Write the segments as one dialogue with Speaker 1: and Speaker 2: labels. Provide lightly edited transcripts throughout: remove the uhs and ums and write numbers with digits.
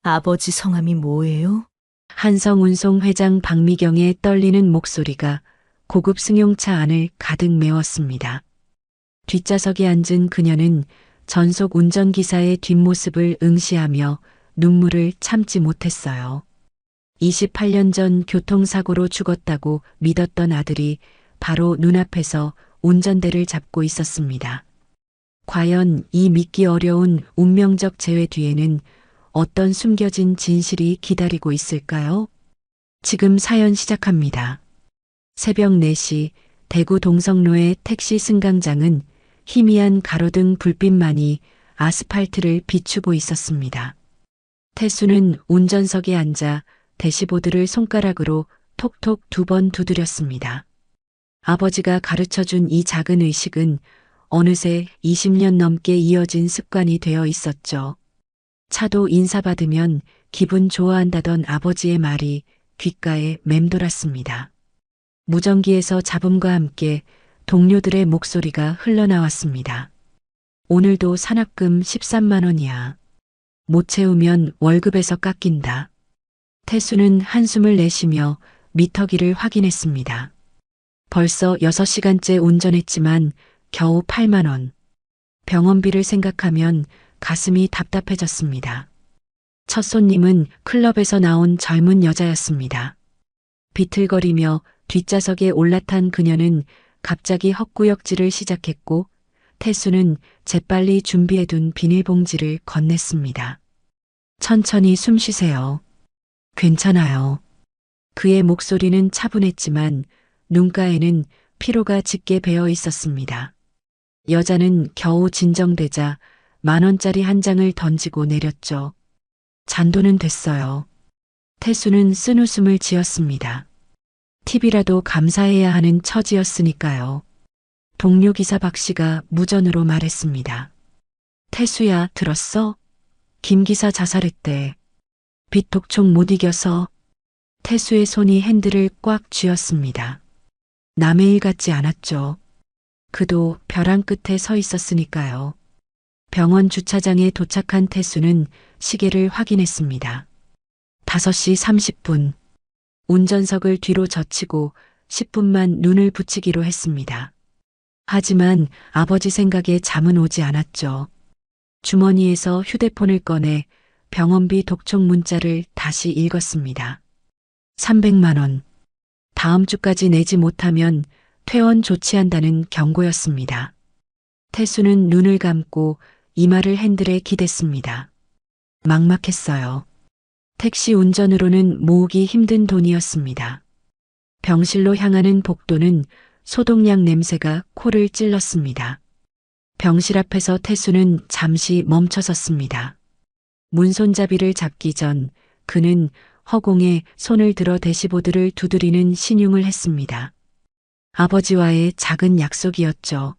Speaker 1: 아버지 성함이 뭐예요?
Speaker 2: 한성운송 회장 박미경의 떨리는 목소리가 고급 승용차 안을 가득 메웠습니다. 뒷좌석에 앉은 그녀는 전속 운전기사의 뒷모습을 응시하며 눈물을 참지 못했어요. 28년 전 교통사고로 죽었다고 믿었던 아들이 바로 눈앞에서 운전대를 잡고 있었습니다. 과연 이 믿기 어려운 운명적 재회 뒤에는 어떤 숨겨진 진실이 기다리고 있을까요? 지금 사연 시작합니다. 새벽 4시 대구 동성로의 택시 승강장은 희미한 가로등 불빛만이 아스팔트를 비추고 있었습니다. 태수는 운전석에 앉아 대시보드를 손가락으로 톡톡 2번 두드렸습니다. 아버지가 가르쳐준 이 작은 의식은 어느새 20년 넘게 이어진 습관이 되어 있었죠. 차도 인사받으면 기분 좋아한다던 아버지의 말이 귓가에 맴돌았습니다. 무전기에서 잡음과 함께 동료들의 목소리가 흘러나왔습니다. 오늘도 산학금 13만 원이야. 못 채우면 월급에서 깎인다. 태수는 한숨을 내쉬며 미터기를 확인했습니다. 벌써 6시간째 운전했지만 겨우 8만 원. 병원비를 생각하면 가슴이 답답해졌습니다. 첫 손님은 클럽에서 나온 젊은 여자였습니다. 비틀거리며 뒷좌석에 올라탄 그녀는 갑자기 헛구역질을 시작했고 태수는 재빨리 준비해둔 비닐봉지를 건넸습니다. 천천히 숨 쉬세요. 괜찮아요. 그의 목소리는 차분했지만 눈가에는 피로가 짙게 배어 있었습니다. 여자는 겨우 진정되자 10,000원짜리 한 장을 던지고 내렸죠. 잔돈은 됐어요. 태수는 쓴웃음을 지었습니다. 팁이라도 감사해야 하는 처지였으니까요. 동료 기사 박 씨가 무전으로 말했습니다. 태수야, 들었어? 김 기사 자살했대. 빚 독촉 못 이겨서. 태수의 손이 핸들을 꽉 쥐었습니다. 남의 일 같지 않았죠. 그도 벼랑 끝에 서 있었으니까요. 병원 주차장에 도착한 태수는 시계를 확인했습니다. 5시 30분. 운전석을 뒤로 젖히고 10분만 눈을 붙이기로 했습니다. 하지만 아버지 생각에 잠은 오지 않았죠. 주머니에서 휴대폰을 꺼내 병원비 독촉 문자를 다시 읽었습니다. 300만 원. 다음 주까지 내지 못하면 퇴원 조치한다는 경고였습니다. 태수는 눈을 감고 이마를 핸들에 기댔습니다. 막막했어요. 택시 운전으로는 모으기 힘든 돈이었습니다. 병실로 향하는 복도는 소독약 냄새가 코를 찔렀습니다. 병실 앞에서 태수는 잠시 멈춰섰습니다. 문손잡이를 잡기 전 그는 허공에 손을 들어 대시보드를 두드리는 신용을 했습니다. 아버지와의 작은 약속이었죠.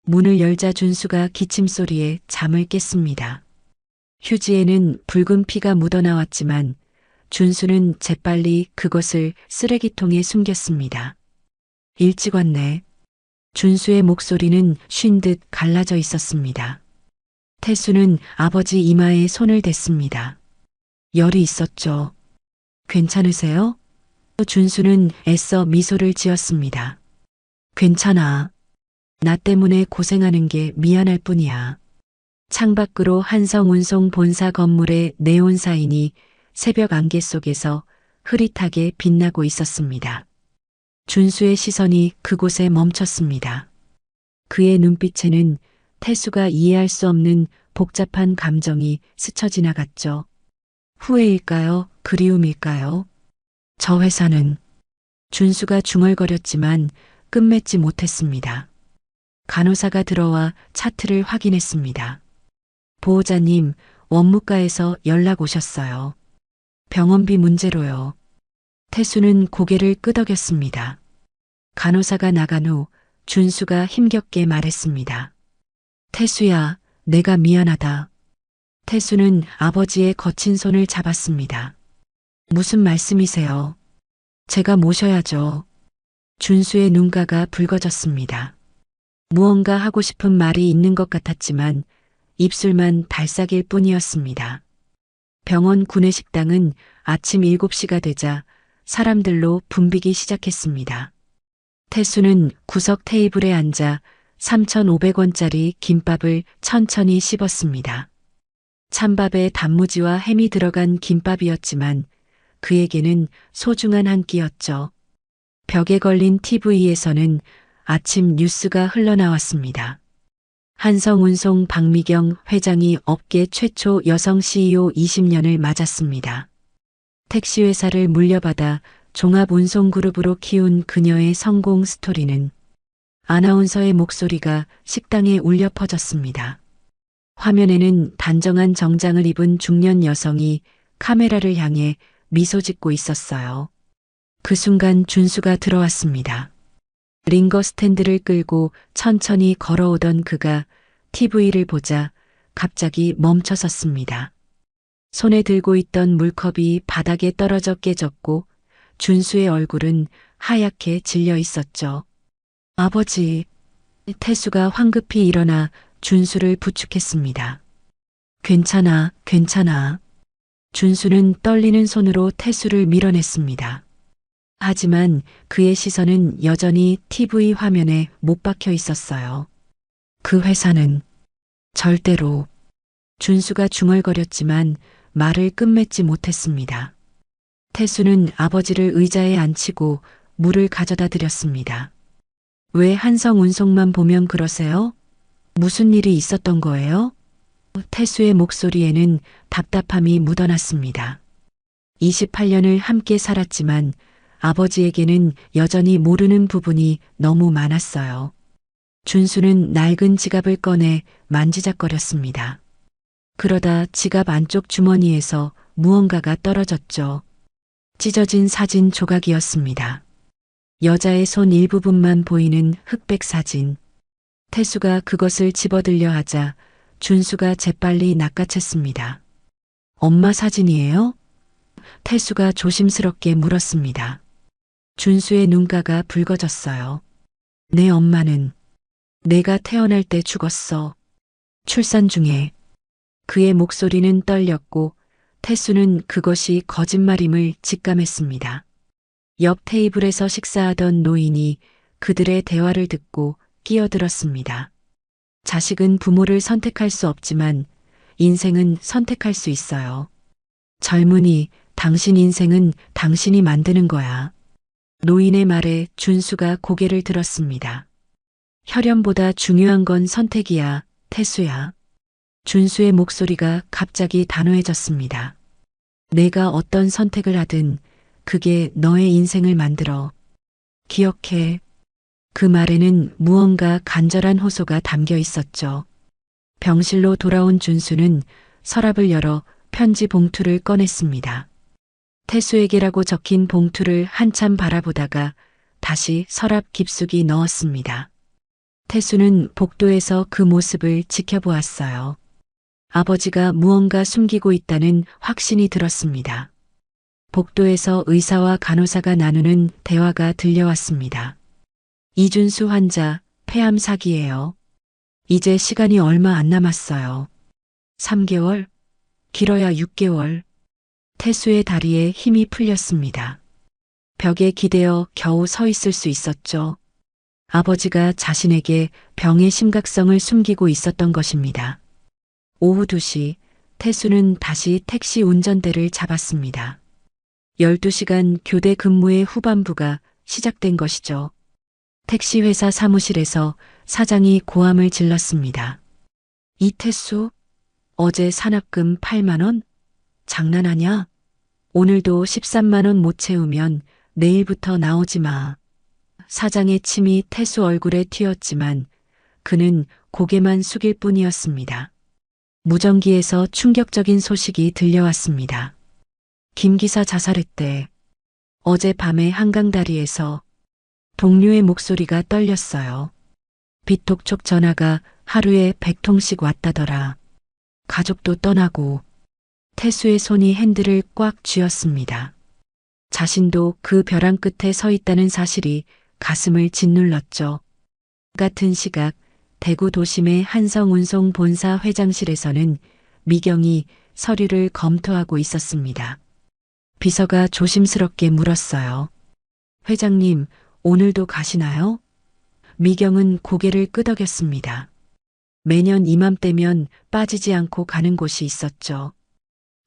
Speaker 2: 문을 열자 준수가 기침소리에 잠을 깼습니다. 휴지에는 붉은 피가 묻어나왔지만 준수는 재빨리 그것을 쓰레기통에 숨겼습니다. 일찍 왔네. 준수의 목소리는 쉰 듯 갈라져 있었습니다. 태수는 아버지 이마에 손을 댔습니다. 열이 있었죠. 괜찮으세요? 준수는 애써 미소를 지었습니다. 괜찮아. 나 때문에 고생하는 게 미안할 뿐이야. 창밖으로 한성운송 본사 건물의 네온 사인이 새벽 안개 속에서 흐릿하게 빛나고 있었습니다. 준수의 시선이 그곳에 멈췄습니다. 그의 눈빛에는 태수가 이해할 수 없는 복잡한 감정이 스쳐 지나갔죠. 후회일까요? 그리움일까요? 저 회사는. 준수가 중얼거렸지만 끝맺지 못했습니다. 간호사가 들어와 차트를 확인했습니다. 보호자님, 원무과에서 연락 오셨어요. 병원비 문제로요. 태수는 고개를 끄덕였습니다. 간호사가 나간 후 준수가 힘겹게 말했습니다. 태수야, 내가 미안하다. 태수는 아버지의 거친 손을 잡았습니다. 무슨 말씀이세요? 제가 모셔야죠. 준수의 눈가가 붉어졌습니다. 무언가 하고 싶은 말이 있는 것 같았지만 입술만 발싹일 뿐이었습니다. 병원 구내식당은 아침 7시가 되자 사람들로 붐비기 시작했습니다. 태수는 구석 테이블에 앉아 3,500원짜리 김밥을 천천히 씹었습니다. 찬밥에 단무지와 햄이 들어간 김밥이었지만 그에게는 소중한 한 끼였죠. 벽에 걸린 TV에서는 아침 뉴스가 흘러나왔습니다. 한성운송 박미경 회장이 업계 최초 여성 CEO 20년을 맞았습니다. 택시회사를 물려받아 종합운송그룹으로 키운 그녀의 성공 스토리는 아나운서의 목소리가 식당에 울려 퍼졌습니다. 화면에는 단정한 정장을 입은 중년 여성이 카메라를 향해 미소 짓고 있었어요. 그 순간 준수가 들어왔습니다. 링거 스탠드를 끌고 천천히 걸어오던 그가 TV를 보자 갑자기 멈춰 섰습니다. 손에 들고 있던 물컵이 바닥에 떨어져 깨졌고 준수의 얼굴은 하얗게 질려 있었죠. 아버지, 태수가 황급히 일어나 준수를 부축했습니다. 괜찮아, 괜찮아. 준수는 떨리는 손으로 태수를 밀어냈습니다. 하지만 그의 시선은 여전히 TV 화면에 못 박혀 있었어요. 그 회사는 절대로. 준수가 중얼거렸지만 말을 끝맺지 못했습니다. 태수는 아버지를 의자에 앉히고 물을 가져다 드렸습니다. 왜 한성운송만 보면 그러세요? 무슨 일이 있었던 거예요? 태수의 목소리에는 답답함이 묻어났습니다. 28년을 함께 살았지만 아버지에게는 여전히 모르는 부분이 너무 많았어요. 준수는 낡은 지갑을 꺼내 만지작거렸습니다. 그러다 지갑 안쪽 주머니에서 무언가가 떨어졌죠. 찢어진 사진 조각이었습니다. 여자의 손 일부분만 보이는 흑백 사진. 태수가 그것을 집어들려 하자 준수가 재빨리 낚아챘습니다. 엄마 사진이에요? 태수가 조심스럽게 물었습니다. 준수의 눈가가 붉어졌어요. 내 엄마는 내가 태어날 때 죽었어. 출산 중에. 그의 목소리는 떨렸고 태수는 그것이 거짓말임을 직감했습니다. 옆 테이블에서 식사하던 노인이 그들의 대화를 듣고 끼어들었습니다. 자식은 부모를 선택할 수 없지만 인생은 선택할 수 있어요. 젊은이, 당신 인생은 당신이 만드는 거야. 노인의 말에 준수가 고개를 들었습니다. 혈연보다 중요한 건 선택이야, 태수야. 준수의 목소리가 갑자기 단호해졌습니다. 내가 어떤 선택을 하든 그게 너의 인생을 만들어. 기억해. 그 말에는 무언가 간절한 호소가 담겨 있었죠. 병실로 돌아온 준수는 서랍을 열어 편지 봉투를 꺼냈습니다. 태수에게라고 적힌 봉투를 한참 바라보다가 다시 서랍 깊숙이 넣었습니다. 태수는 복도에서 그 모습을 지켜보았어요. 아버지가 무언가 숨기고 있다는 확신이 들었습니다. 복도에서 의사와 간호사가 나누는 대화가 들려왔습니다. 이준수 환자, 폐암 사기예요. 이제 시간이 얼마 안 남았어요. 3개월? 길어야 6개월. 태수의 다리에 힘이 풀렸습니다. 벽에 기대어 겨우 서 있을 수 있었죠. 아버지가 자신에게 병의 심각성을 숨기고 있었던 것입니다. 오후 2시, 태수는 다시 택시 운전대를 잡았습니다. 12시간 교대 근무의 후반부가 시작된 것이죠. 택시 회사 사무실에서 사장이 고함을 질렀습니다. 이태수, 어제 산업금 8만 원? 장난하냐? 오늘도 13만 원 못 채우면 내일부터 나오지 마. 사장의 침이 태수 얼굴에 튀었지만 그는 고개만 숙일 뿐이었습니다. 무전기에서 충격적인 소식이 들려왔습니다. 김 기사 자살했대. 어젯밤에 한강다리에서. 동료의 목소리가 떨렸어요. 비톡촉 전화가 하루에 100통씩 왔다더라. 가족도 떠나고. 태수의 손이 핸들을 꽉 쥐었습니다. 자신도 그 벼랑 끝에 서 있다는 사실이 가슴을 짓눌렀죠. 같은 시각 대구 도심의 한성운송 본사 회장실에서는 미경이 서류를 검토하고 있었습니다. 비서가 조심스럽게 물었어요. 회장님, 오늘도 가시나요? 미경은 고개를 끄덕였습니다. 매년 이맘때면 빠지지 않고 가는 곳이 있었죠.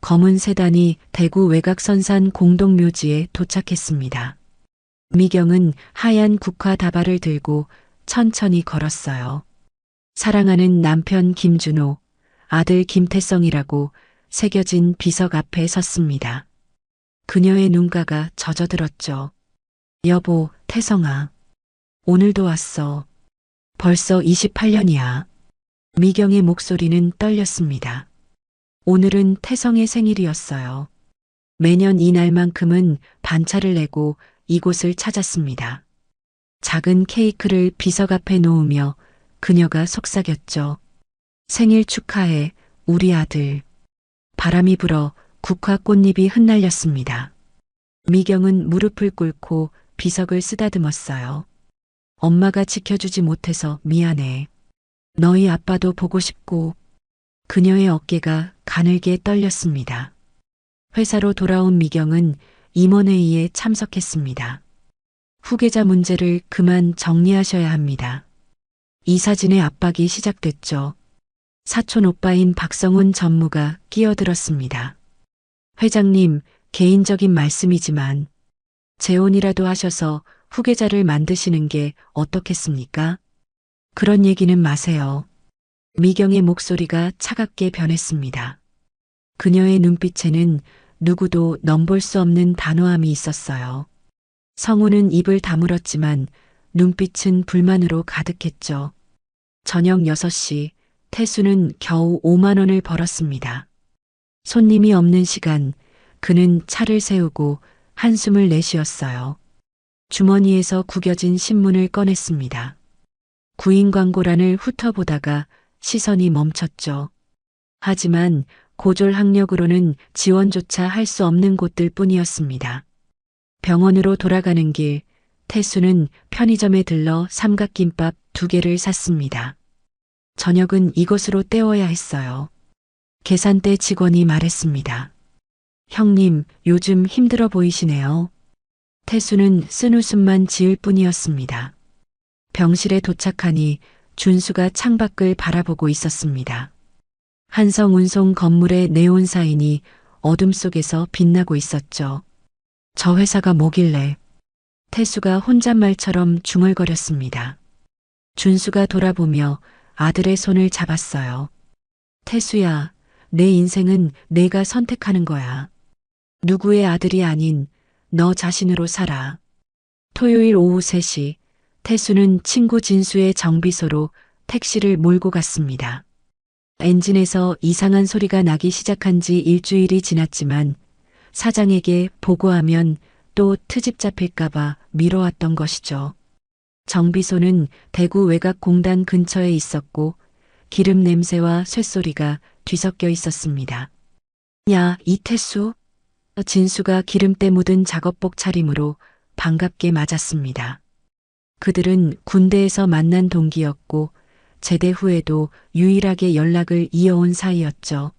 Speaker 2: 검은 세단이 대구 외곽선산 공동묘지에 도착했습니다. 미경은 하얀 국화 다발을 들고 천천히 걸었어요. 사랑하는 남편 김준호, 아들 김태성이라고 새겨진 비석 앞에 섰습니다. 그녀의 눈가가 젖어들었죠. 여보, 태성아. 오늘도 왔어. 벌써 28년이야. 미경의 목소리는 떨렸습니다. 오늘은 태성의 생일이었어요. 매년 이날만큼은 반차를 내고 이곳을 찾았습니다. 작은 케이크를 비석 앞에 놓으며 그녀가 속삭였죠. 생일 축하해, 우리 아들. 바람이 불어 국화 꽃잎이 흩날렸습니다. 미경은 무릎을 꿇고 비석을 쓰다듬었어요. 엄마가 지켜주지 못해서 미안해. 너희 아빠도 보고 싶고. 그녀의 어깨가 가늘게 떨렸습니다. 회사로 돌아온 미경은 임원회의에 참석했습니다. 후계자 문제를 그만 정리하셔야 합니다. 이사진의 압박이 시작됐죠. 사촌 오빠인 박성훈 전무가 끼어들었습니다. 회장님, 개인적인 말씀이지만 재혼이라도 하셔서 후계자를 만드시는 게 어떻겠습니까? 그런 얘기는 마세요. 미경의 목소리가 차갑게 변했습니다. 그녀의 눈빛에는 누구도 넘볼 수 없는 단호함이 있었어요. 성우는 입을 다물었지만 눈빛은 불만으로 가득했죠. 저녁 6시, 태수는 겨우 5만 원을 벌었습니다. 손님이 없는 시간, 그는 차를 세우고 한숨을 내쉬었어요. 주머니에서 구겨진 신문을 꺼냈습니다. 구인 광고란을 훑어보다가 시선이 멈췄죠. 하지만 고졸 학력으로는 지원조차 할 수 없는 곳들 뿐이었습니다. 병원으로 돌아가는 길, 태수는 편의점에 들러 삼각김밥 2개를 샀습니다. 저녁은 이곳으로 때워야 했어요. 계산대 직원이 말했습니다. 형님, 요즘 힘들어 보이시네요. 태수는 쓴웃음만 지을 뿐이었습니다. 병실에 도착하니 준수가 창밖을 바라보고 있었습니다. 한성운송 건물의 네온 사인이 어둠 속에서 빛나고 있었죠. 저 회사가 뭐길래. 태수가 혼잣말처럼 중얼거렸습니다. 준수가 돌아보며 아들의 손을 잡았어요. 태수야, 내 인생은 내가 선택하는 거야. 누구의 아들이 아닌 너 자신으로 살아. 토요일 오후 3시, 태수는 친구 진수의 정비소로 택시를 몰고 갔습니다. 엔진에서 이상한 소리가 나기 시작한 지 일주일이 지났지만 사장에게 보고하면 또 트집 잡힐까봐 미뤄왔던 것이죠. 정비소는 대구 외곽공단 근처에 있었고 기름 냄새와 쇳소리가 뒤섞여 있었습니다. 야, 이태수? 진수가 기름때 묻은 작업복 차림으로 반갑게 맞았습니다. 그들은 군대에서 만난 동기였고 제대 후에도 유일하게 연락을 이어온 사이였죠.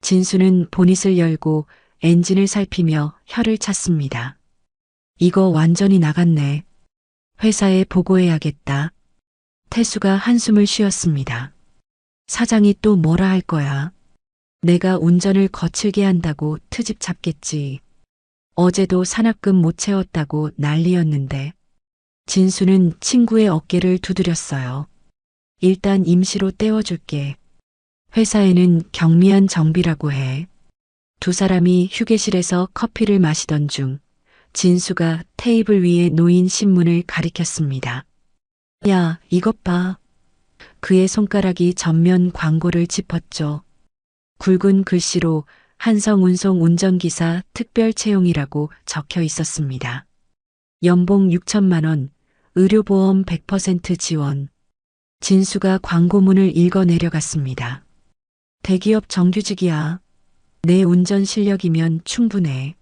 Speaker 2: 진수는 보닛을 열고 엔진을 살피며 혀를 찼습니다. 이거 완전히 나갔네. 회사에 보고해야겠다. 태수가 한숨을 쉬었습니다. 사장이 또 뭐라 할 거야. 내가 운전을 거칠게 한다고 트집 잡겠지. 어제도 산악금 못 채웠다고 난리였는데. 진수는 친구의 어깨를 두드렸어요. 일단 임시로 떼어줄게. 회사에는 경미한 정비라고 해. 두 사람이 휴게실에서 커피를 마시던 중 진수가 테이블 위에 놓인 신문을 가리켰습니다. 야, 이것 봐. 그의 손가락이 전면 광고를 짚었죠. 굵은 글씨로 한성운송 운전기사 특별 채용이라고 적혀 있었습니다. 연봉 6천만 원, 의료보험 100% 지원. 진수가 광고문을 읽어 내려갔습니다. 대기업 정규직이야. 내 운전 실력이면 충분해.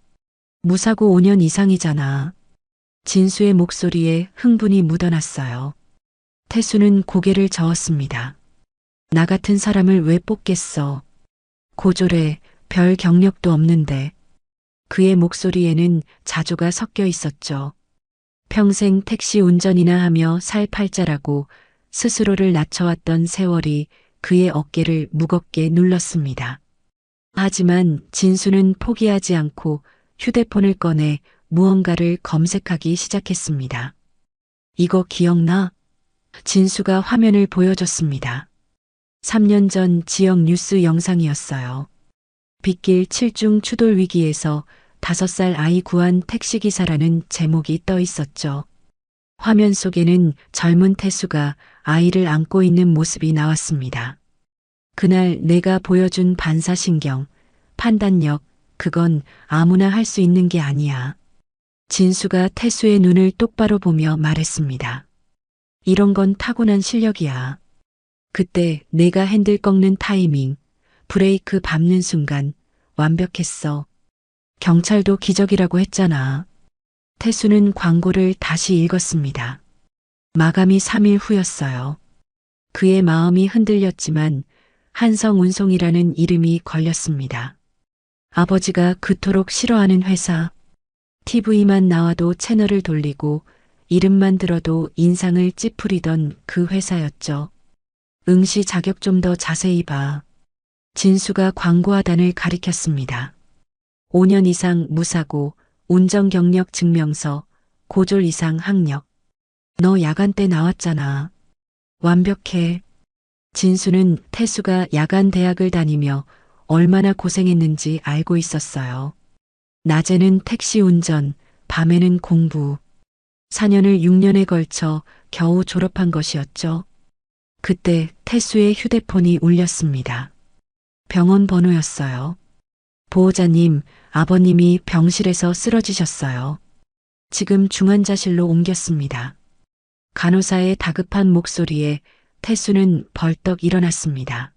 Speaker 2: 무사고 5년 이상이잖아. 진수의 목소리에 흥분이 묻어났어요. 태수는 고개를 저었습니다. 나 같은 사람을 왜 뽑겠어. 고졸해 별 경력도 없는데 그의 목소리에는 자조가 섞여 있었죠. 평생 택시 운전이나 하며 살 팔자라고 스스로를 낮춰왔던 세월이 그의 어깨를 무겁게 눌렀습니다. 하지만 진수는 포기하지 않고 휴대폰을 꺼내 무언가를 검색하기 시작했습니다. 이거 기억나? 진수가 화면을 보여줬습니다. 3년 전 지역 뉴스 영상이었어요. 빗길 7중 추돌 위기에서 5살 아이 구한 택시기사라는 제목이 떠 있었죠. 화면 속에는 젊은 태수가 아이를 안고 있는 모습이 나왔습니다. 그날 내가 보여준 반사신경, 판단력, 그건 아무나 할 수 있는 게 아니야. 진수가 태수의 눈을 똑바로 보며 말했습니다. 이런 건 타고난 실력이야. 그때 내가 핸들 꺾는 타이밍, 브레이크 밟는 순간 완벽했어. 경찰도 기적이라고 했잖아. 태수는 광고를 다시 읽었습니다. 마감이 3일 후였어요. 그의 마음이 흔들렸지만 한성운송이라는 이름이 걸렸습니다. 아버지가 그토록 싫어하는 회사, TV만 나와도 채널을 돌리고 이름만 들어도 인상을 찌푸리던 그 회사였죠. 응시 자격 좀 더 자세히 봐. 진수가 광고 하단을 가리켰습니다. 5년 이상 무사고, 운전 경력 증명서, 고졸 이상 학력. 너 야간 때 나왔잖아. 완벽해. 진수는 태수가 야간 대학을 다니며 얼마나 고생했는지 알고 있었어요. 낮에는 택시 운전, 밤에는 공부. 4년을 6년에 걸쳐 겨우 졸업한 것이었죠. 그때 태수의 휴대폰이 울렸습니다. 병원 번호였어요. 보호자님, 아버님이 병실에서 쓰러지셨어요. 지금 중환자실로 옮겼습니다. 간호사의 다급한 목소리에 태수는 벌떡 일어났습니다.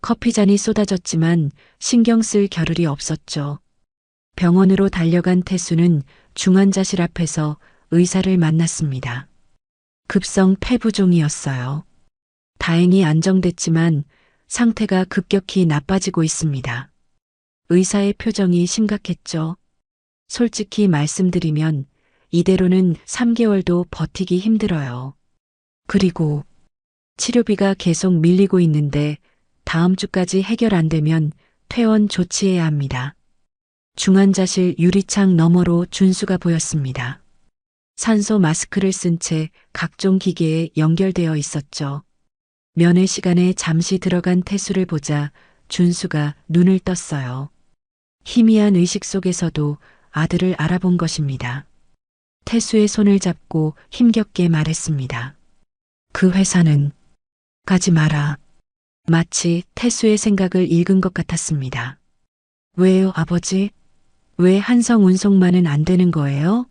Speaker 2: 커피잔이 쏟아졌지만 신경 쓸 겨를이 없었죠. 병원으로 달려간 태수는 중환자실 앞에서 의사를 만났습니다. 급성 폐부종이었어요. 다행히 안정됐지만 상태가 급격히 나빠지고 있습니다. 의사의 표정이 심각했죠. 솔직히 말씀드리면 이대로는 3개월도 버티기 힘들어요. 그리고 치료비가 계속 밀리고 있는데 다음 주까지 해결 안 되면 퇴원 조치해야 합니다. 중환자실 유리창 너머로 준수가 보였습니다. 산소 마스크를 쓴 채 각종 기계에 연결되어 있었죠. 면회 시간에 잠시 들어간 태수를 보자 준수가 눈을 떴어요. 희미한 의식 속에서도 아들을 알아본 것입니다. 태수의 손을 잡고 힘겹게 말했습니다. 그 회사는 가지 마라. 마치 태수의 생각을 읽은 것 같았습니다. 왜요, 아버지? 왜 한성운송만은 안 되는 거예요?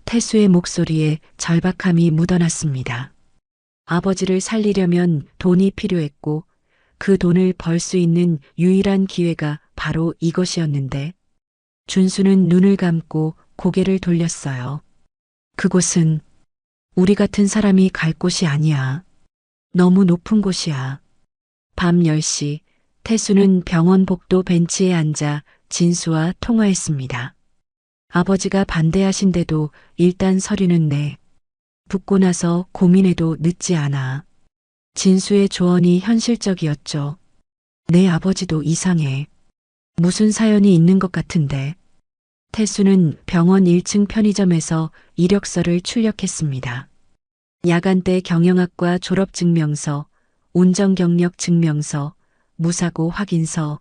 Speaker 2: 태수의 목소리에 절박함이 묻어났습니다. 아버지를 살리려면 돈이 필요했고 그 돈을 벌 수 있는 유일한 기회가 바로 이것이었는데 준수는 눈을 감고 고개를 돌렸어요. 그곳은 우리 같은 사람이 갈 곳이 아니야. 너무 높은 곳이야. 밤 10시 태수는 병원 복도 벤치에 앉아 진수와 통화했습니다. 아버지가 반대하신데도 일단 서류는 내. 붙고 나서 고민해도 늦지 않아. 진수의 조언이 현실적이었죠. 내 아버지도 이상해. 무슨 사연이 있는 것 같은데. 태수는 병원 1층 편의점에서 이력서를 출력했습니다. 야간대 경영학과 졸업증명서, 운전경력 증명서, 무사고 확인서,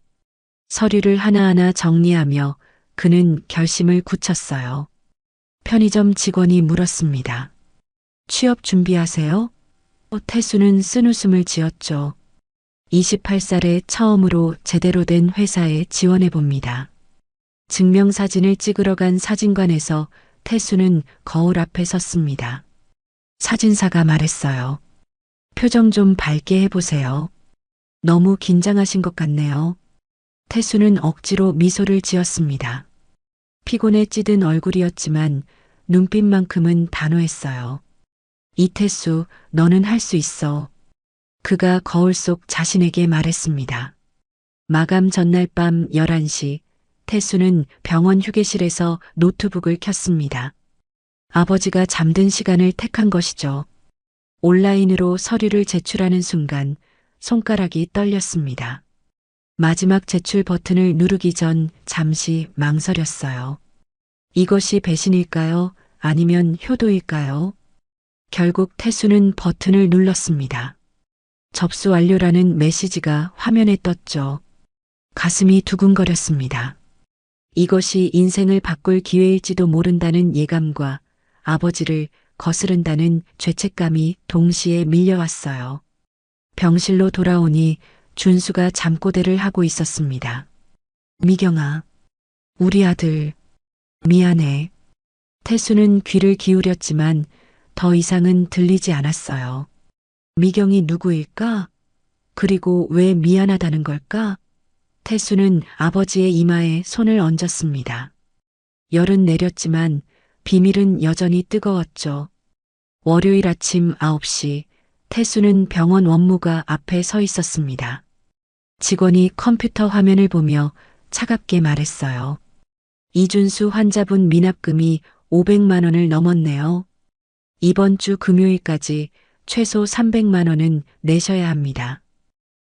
Speaker 2: 서류를 하나하나 정리하며 그는 결심을 굳혔어요. 편의점 직원이 물었습니다. 취업 준비하세요? 태수는 쓴웃음을 지었죠. 28살에 처음으로 제대로 된 회사에 지원해 봅니다. 증명사진을 찍으러 간 사진관에서 태수는 거울 앞에 섰습니다. 사진사가 말했어요. 표정 좀 밝게 해보세요. 너무 긴장하신 것 같네요. 태수는 억지로 미소를 지었습니다. 피곤에 찌든 얼굴이었지만 눈빛만큼은 단호했어요. 이태수, 너는 할 수 있어. 그가 거울 속 자신에게 말했습니다. 마감 전날 밤 11시 태수는 병원 휴게실에서 노트북을 켰습니다. 아버지가 잠든 시간을 택한 것이죠. 온라인으로 서류를 제출하는 순간 손가락이 떨렸습니다. 마지막 제출 버튼을 누르기 전 잠시 망설였어요. 이것이 배신일까요? 아니면 효도일까요? 결국 태수는 버튼을 눌렀습니다. 접수 완료라는 메시지가 화면에 떴죠. 가슴이 두근거렸습니다. 이것이 인생을 바꿀 기회일지도 모른다는 예감과 아버지를 거스른다는 죄책감이 동시에 밀려왔어요. 병실로 돌아오니 준수가 잠꼬대를 하고 있었습니다. 미경아, 우리 아들, 미안해. 태수는 귀를 기울였지만 더 이상은 들리지 않았어요. 미경이 누구일까? 그리고 왜 미안하다는 걸까? 태수는 아버지의 이마에 손을 얹었습니다. 열은 내렸지만 비밀은 여전히 뜨거웠죠. 월요일 아침 9시 태수는 병원 원무가 앞에 서 있었습니다. 직원이 컴퓨터 화면을 보며 차갑게 말했어요. 이준수 환자분 미납금이 500만 원을 넘었네요. 이번 주 금요일까지 최소 300만 원은 내셔야 합니다.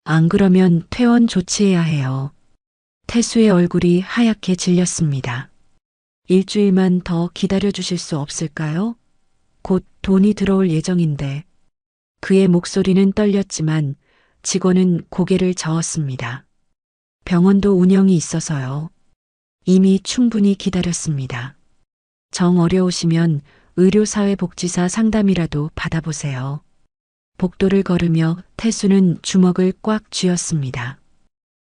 Speaker 2: 안 그러면 퇴원 조치해야 해요. 태수의 얼굴이 하얗게 질렸습니다. 일주일만 더 기다려 주실 수 없을까요? 곧 돈이 들어올 예정인데. 그의 목소리는 떨렸지만 직원은 고개를 저었습니다. 병원도 운영이 있어서요. 이미 충분히 기다렸습니다. 정 어려우시면 의료사회복지사 상담이라도 받아보세요. 복도를 걸으며 태수는 주먹을 꽉 쥐었습니다.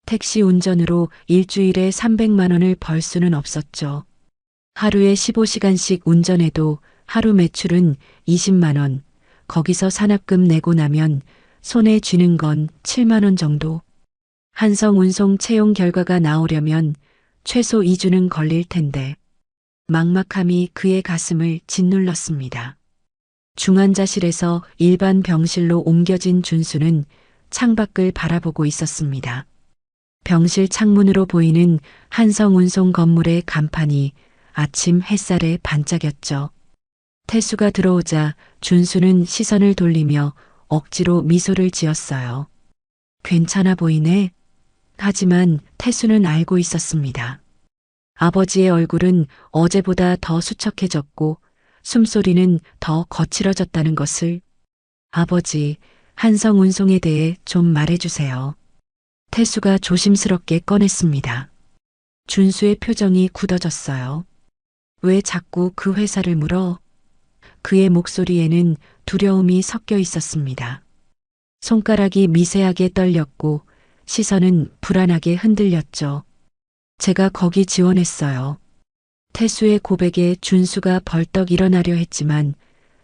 Speaker 2: 택시 운전으로 일주일에 300만 원을 벌 수는 없었죠. 하루에 15시간씩 운전해도 하루 매출은 20만 원, 거기서 산업금 내고 나면 손에 쥐는 건 7만 원 정도. 한성운송 채용 결과가 나오려면 최소 2주는 걸릴 텐데. 막막함이 그의 가슴을 짓눌렀습니다. 중환자실에서 일반 병실로 옮겨진 준수는 창밖을 바라보고 있었습니다. 병실 창문으로 보이는 한성운송 건물의 간판이 아침 햇살에 반짝였죠. 태수가 들어오자 준수는 시선을 돌리며 억지로 미소를 지었어요. 괜찮아 보이네. 하지만 태수는 알고 있었습니다. 아버지의 얼굴은 어제보다 더 수척해졌고 숨소리는 더 거칠어졌다는 것을. 아버지, 한성운송에 대해 좀 말해주세요. 태수가 조심스럽게 꺼냈습니다. 준수의 표정이 굳어졌어요. 왜 자꾸 그 회사를 물어? 그의 목소리에는 두려움이 섞여 있었습니다. 손가락이 미세하게 떨렸고 시선은 불안하게 흔들렸죠. 제가 거기 지원했어요. 태수의 고백에 준수가 벌떡 일어나려 했지만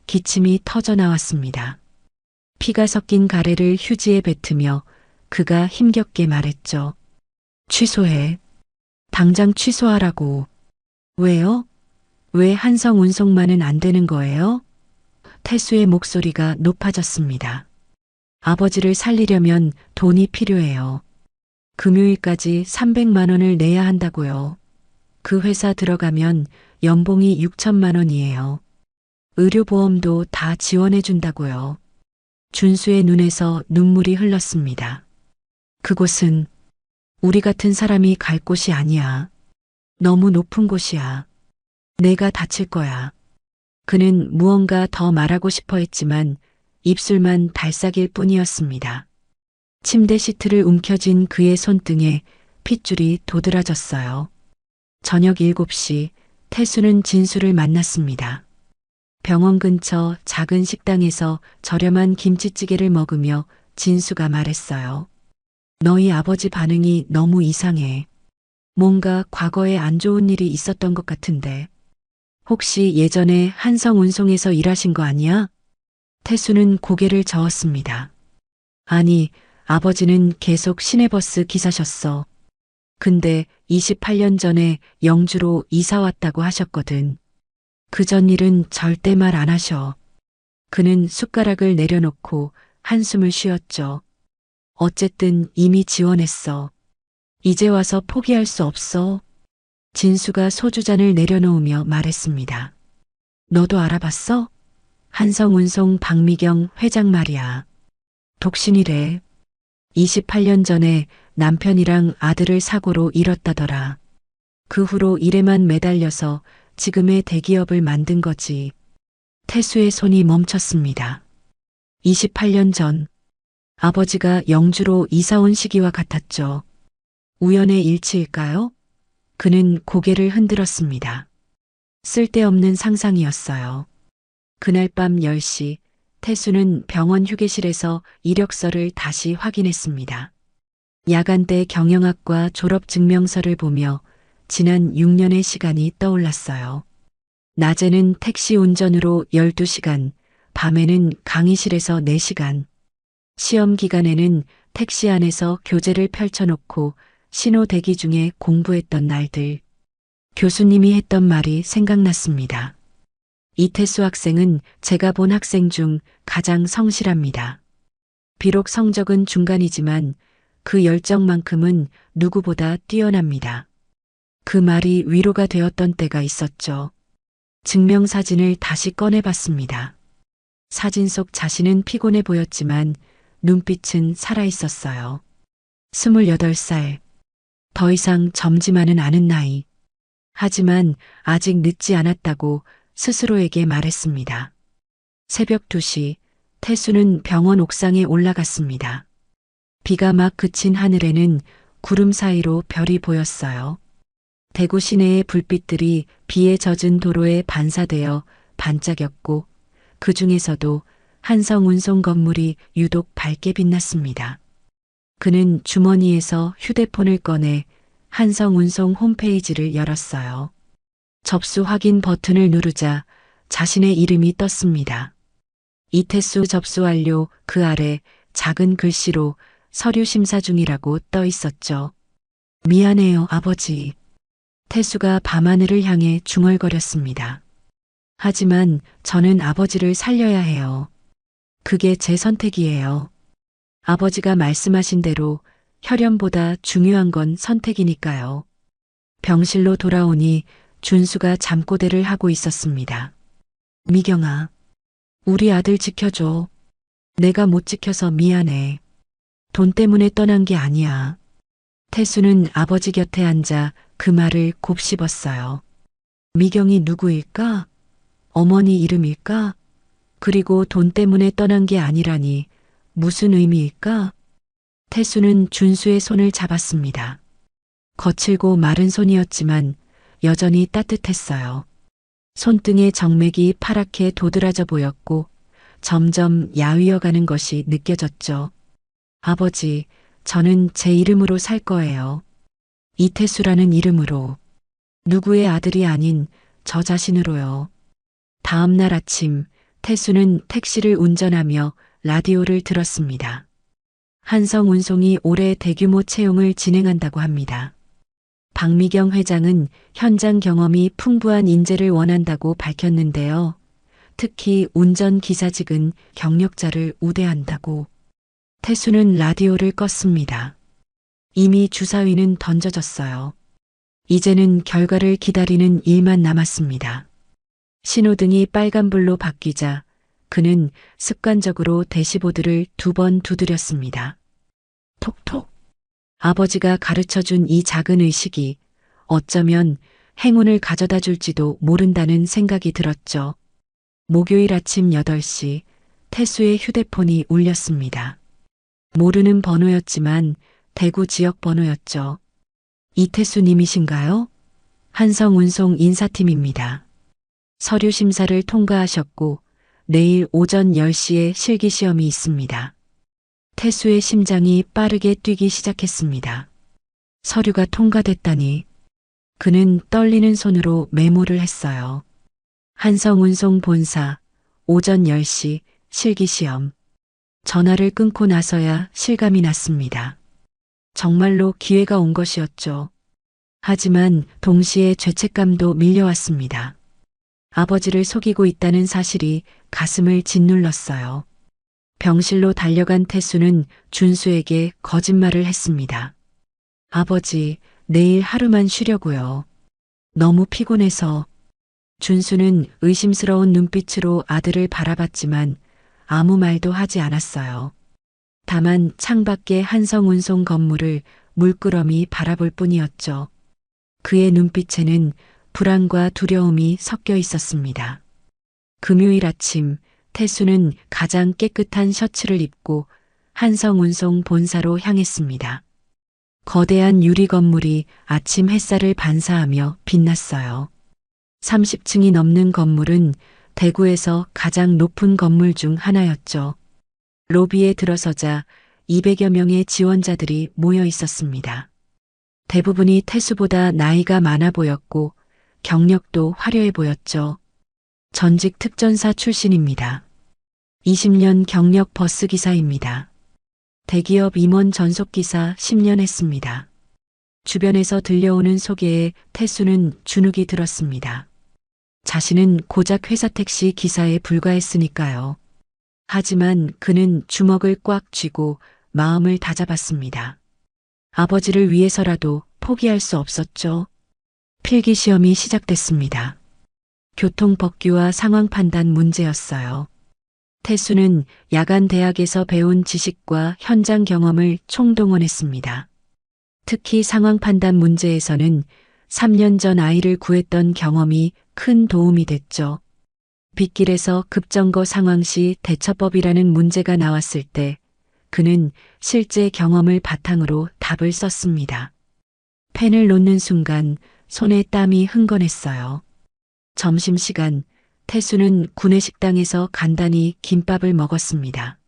Speaker 2: 기침이 터져 나왔습니다. 피가 섞인 가래를 휴지에 뱉으며 그가 힘겹게 말했죠. 취소해. 당장 취소하라고. 왜요? 왜 한성운송만은 안 되는 거예요? 태수의 목소리가 높아졌습니다. 아버지를 살리려면 돈이 필요해요. 금요일까지 300만 원을 내야 한다고요. 그 회사 들어가면 연봉이 6천만 원이에요. 의료보험도 다 지원해 준다고요. 준수의 눈에서 눈물이 흘렀습니다. 그곳은 우리 같은 사람이 갈 곳이 아니야. 너무 높은 곳이야. 내가 다칠 거야. 그는 무언가 더 말하고 싶어 했지만 입술만 달싹일 뿐이었습니다. 침대 시트를 움켜쥔 그의 손등에 핏줄이 도드라졌어요. 저녁 7시 태수는 진수를 만났습니다. 병원 근처 작은 식당에서 저렴한 김치찌개를 먹으며 진수가 말했어요. 너희 아버지 반응이 너무 이상해. 뭔가 과거에 안 좋은 일이 있었던 것 같은데. 혹시 예전에 한성운송에서 일하신 거 아니야? 태수는 고개를 저었습니다. 아니, 아버지는 계속 시내버스 기사셨어. 근데 28년 전에 영주로 이사 왔다고 하셨거든. 그전 일은 절대 말 안 하셔. 그는 숟가락을 내려놓고 한숨을 쉬었죠. 어쨌든 이미 지원했어. 이제 와서 포기할 수 없어. 진수가 소주잔을 내려놓으며 말했습니다. 너도 알아봤어? 한성운송 박미경 회장 말이야. 독신이래. 28년 전에 남편이랑 아들을 사고로 잃었다더라. 그 후로 일에만 매달려서 지금의 대기업을 만든 거지. 태수의 손이 멈췄습니다. 28년 전 아버지가 영주로 이사 온 시기와 같았죠. 우연의 일치일까요? 그는 고개를 흔들었습니다. 쓸데없는 상상이었어요. 그날 밤 10시 태수는 병원 휴게실에서 이력서를 다시 확인했습니다. 야간대 경영학과 졸업 증명서를 보며 지난 6년의 시간이 떠올랐어요. 낮에는 택시 운전으로 12시간, 밤에는 강의실에서 4시간. 시험 기간에는 택시 안에서 교재를 펼쳐놓고 신호 대기 중에 공부했던 날들. 교수님이 했던 말이 생각났습니다. 이태수 학생은 제가 본 학생 중 가장 성실합니다. 비록 성적은 중간이지만 그 열정만큼은 누구보다 뛰어납니다. 그 말이 위로가 되었던 때가 있었죠. 증명사진을 다시 꺼내봤습니다. 사진 속 자신은 피곤해 보였지만 눈빛은 살아있었어요. 28살. 더 이상 젊지만은 않은 나이. 하지만 아직 늦지 않았다고 스스로에게 말했습니다. 새벽 2시 태수는 병원 옥상에 올라갔습니다. 비가 막 그친 하늘에는 구름 사이로 별이 보였어요. 대구 시내의 불빛들이 비에 젖은 도로에 반사되어 반짝였고 그 중에서도 한성운송 건물이 유독 밝게 빛났습니다. 그는 주머니에서 휴대폰을 꺼내 한성운송 홈페이지를 열었어요. 접수 확인 버튼을 누르자 자신의 이름이 떴습니다. 이태수 접수 완료. 그 아래 작은 글씨로 서류 심사 중이라고 떠 있었죠. 미안해요, 아버지. 태수가 밤하늘을 향해 중얼거렸습니다. 하지만 저는 아버지를 살려야 해요. 그게 제 선택이에요. 아버지가 말씀하신 대로 혈연보다 중요한 건 선택이니까요. 병실로 돌아오니 준수가 잠꼬대를 하고 있었습니다. 미경아, 우리 아들 지켜줘. 내가 못 지켜서 미안해. 돈 때문에 떠난 게 아니야. 태수는 아버지 곁에 앉아 그 말을 곱씹었어요. 미경이 누구일까? 어머니 이름일까? 그리고 돈 때문에 떠난 게 아니라니 무슨 의미일까? 태수는 준수의 손을 잡았습니다. 거칠고 마른 손이었지만 여전히 따뜻했어요. 손등의 정맥이 파랗게 도드라져 보였고 점점 야위어가는 것이 느껴졌죠. 아버지, 저는 제 이름으로 살 거예요. 이태수라는 이름으로. 누구의 아들이 아닌 저 자신으로요. 다음 날 아침 태수는 택시를 운전하며 라디오를 들었습니다. 한성운송이 올해 대규모 채용을 진행한다고 합니다. 박미경 회장은 현장 경험이 풍부한 인재를 원한다고 밝혔는데요. 특히 운전기사직은 경력자를 우대한다고. 태수는 라디오를 껐습니다. 이미 주사위는 던져졌어요. 이제는 결과를 기다리는 일만 남았습니다. 신호등이 빨간불로 바뀌자 그는 습관적으로 대시보드를 2번 두드렸습니다. 톡톡. 아버지가 가르쳐준 이 작은 의식이 어쩌면 행운을 가져다 줄지도 모른다는 생각이 들었죠. 목요일 아침 8시 태수의 휴대폰이 울렸습니다. 모르는 번호였지만 대구 지역 번호였죠. 이태수 님이신가요? 한성운송 인사팀입니다. 서류 심사를 통과하셨고 내일 오전 10시에 실기시험이 있습니다. 태수의 심장이 빠르게 뛰기 시작했습니다. 서류가 통과됐다니. 그는 떨리는 손으로 메모를 했어요. 한성운송 본사, 오전 10시 실기시험. 전화를 끊고 나서야 실감이 났습니다. 정말로 기회가 온 것이었죠. 하지만 동시에 죄책감도 밀려왔습니다. 아버지를 속이고 있다는 사실이 가슴을 짓눌렀어요. 병실로 달려간 태수는 준수에게 거짓말을 했습니다. 아버지, 내일 하루만 쉬려고요. 너무 피곤해서. 준수는 의심스러운 눈빛으로 아들을 바라봤지만 아무 말도 하지 않았어요. 다만 창밖의 한성운송 건물을 물끄러미 바라볼 뿐이었죠. 그의 눈빛에는 불안과 두려움이 섞여 있었습니다. 금요일 아침, 태수는 가장 깨끗한 셔츠를 입고 한성운송 본사로 향했습니다. 거대한 유리 건물이 아침 햇살을 반사하며 빛났어요. 30층이 넘는 건물은 대구에서 가장 높은 건물 중 하나였죠. 로비에 들어서자 200여 명의 지원자들이 모여 있었습니다. 대부분이 태수보다 나이가 많아 보였고 경력도 화려해 보였죠. 전직 특전사 출신입니다. 20년 경력 버스기사입니다. 대기업 임원 전속기사 10년 했습니다. 주변에서 들려오는 소개에 태수는 주눅이 들었습니다. 자신은 고작 회사 택시 기사에 불과했으니까요. 하지만 그는 주먹을 꽉 쥐고 마음을 다잡았습니다. 아버지를 위해서라도 포기할 수 없었죠. 필기시험이 시작됐습니다. 교통법규와 상황 판단 문제였어요. 태수는 야간 대학에서 배운 지식과 현장 경험을 총동원했습니다. 특히 상황 판단 문제에서는 3년 전 아이를 구했던 경험이 큰 도움이 됐죠. 빗길에서 급정거 상황 시 대처법이라는 문제가 나왔을 때 그는 실제 경험을 바탕으로 답을 썼습니다. 펜을 놓는 순간 손에 땀이 흥건했어요. 점심시간, 태수는 구내식당에서 간단히 김밥을 먹었습니다.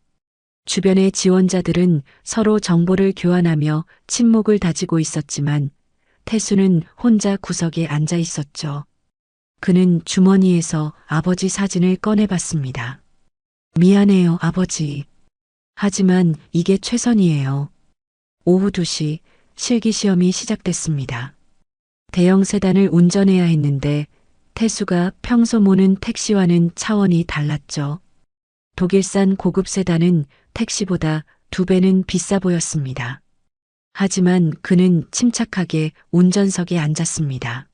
Speaker 2: 주변의 지원자들은 서로 정보를 교환하며 친목을 다지고 있었지만 태수는 혼자 구석에 앉아 있었죠. 그는 주머니에서 아버지 사진을 꺼내봤습니다. 미안해요, 아버지. 하지만 이게 최선이에요. 오후 2시 실기시험이 시작됐습니다. 대형 세단을 운전해야 했는데 태수가 평소 모는 택시와는 차원이 달랐죠. 독일산 고급 세단은 택시보다 2배는 비싸 보였습니다. 하지만 그는 침착하게 운전석에 앉았습니다.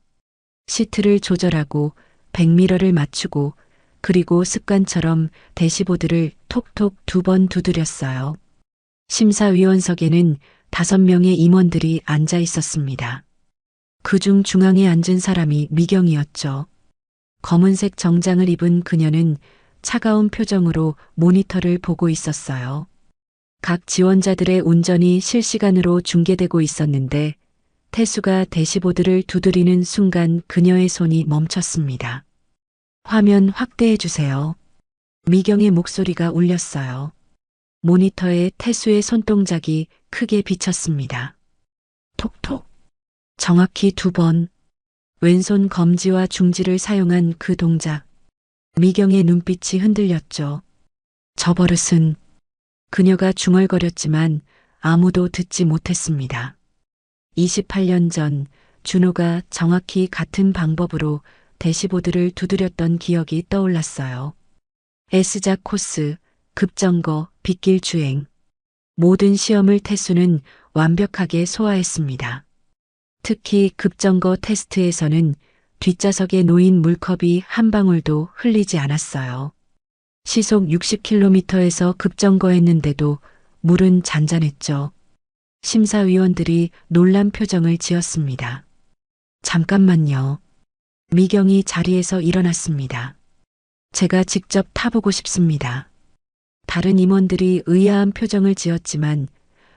Speaker 2: 시트를 조절하고 백미러를 맞추고 그리고 습관처럼 대시보드를 톡톡 2번 두드렸어요. 심사위원석에는 5명의 임원들이 앉아 있었습니다. 그중 중앙에 앉은 사람이 미경이었죠. 검은색 정장을 입은 그녀는 차가운 표정으로 모니터를 보고 있었어요. 각 지원자들의 운전이 실시간으로 중계되고 있었는데 태수가 대시보드를 두드리는 순간 그녀의 손이 멈췄습니다. 화면 확대해 주세요. 미경의 목소리가 울렸어요. 모니터에 태수의 손동작이 크게 비쳤습니다. 톡톡. 정확히 2번. 왼손 검지와 중지를 사용한 그 동작. 미경의 눈빛이 흔들렸죠. 저 버릇은. 그녀가 중얼거렸지만 아무도 듣지 못했습니다. 28년 전 준호가 정확히 같은 방법으로 대시보드를 두드렸던 기억이 떠올랐어요. S자 코스, 급정거, 빗길 주행. 모든 시험을 태수는 완벽하게 소화했습니다. 특히 급정거 테스트에서는 뒷좌석에 놓인 물컵이 한 방울도 흘리지 않았어요. 시속 60km에서 급정거했는데도 물은 잔잔했죠. 심사위원들이 놀란 표정을 지었습니다. 잠깐만요. 미경이 자리에서 일어났습니다. 제가 직접 타보고 싶습니다. 다른 임원들이 의아한 표정을 지었지만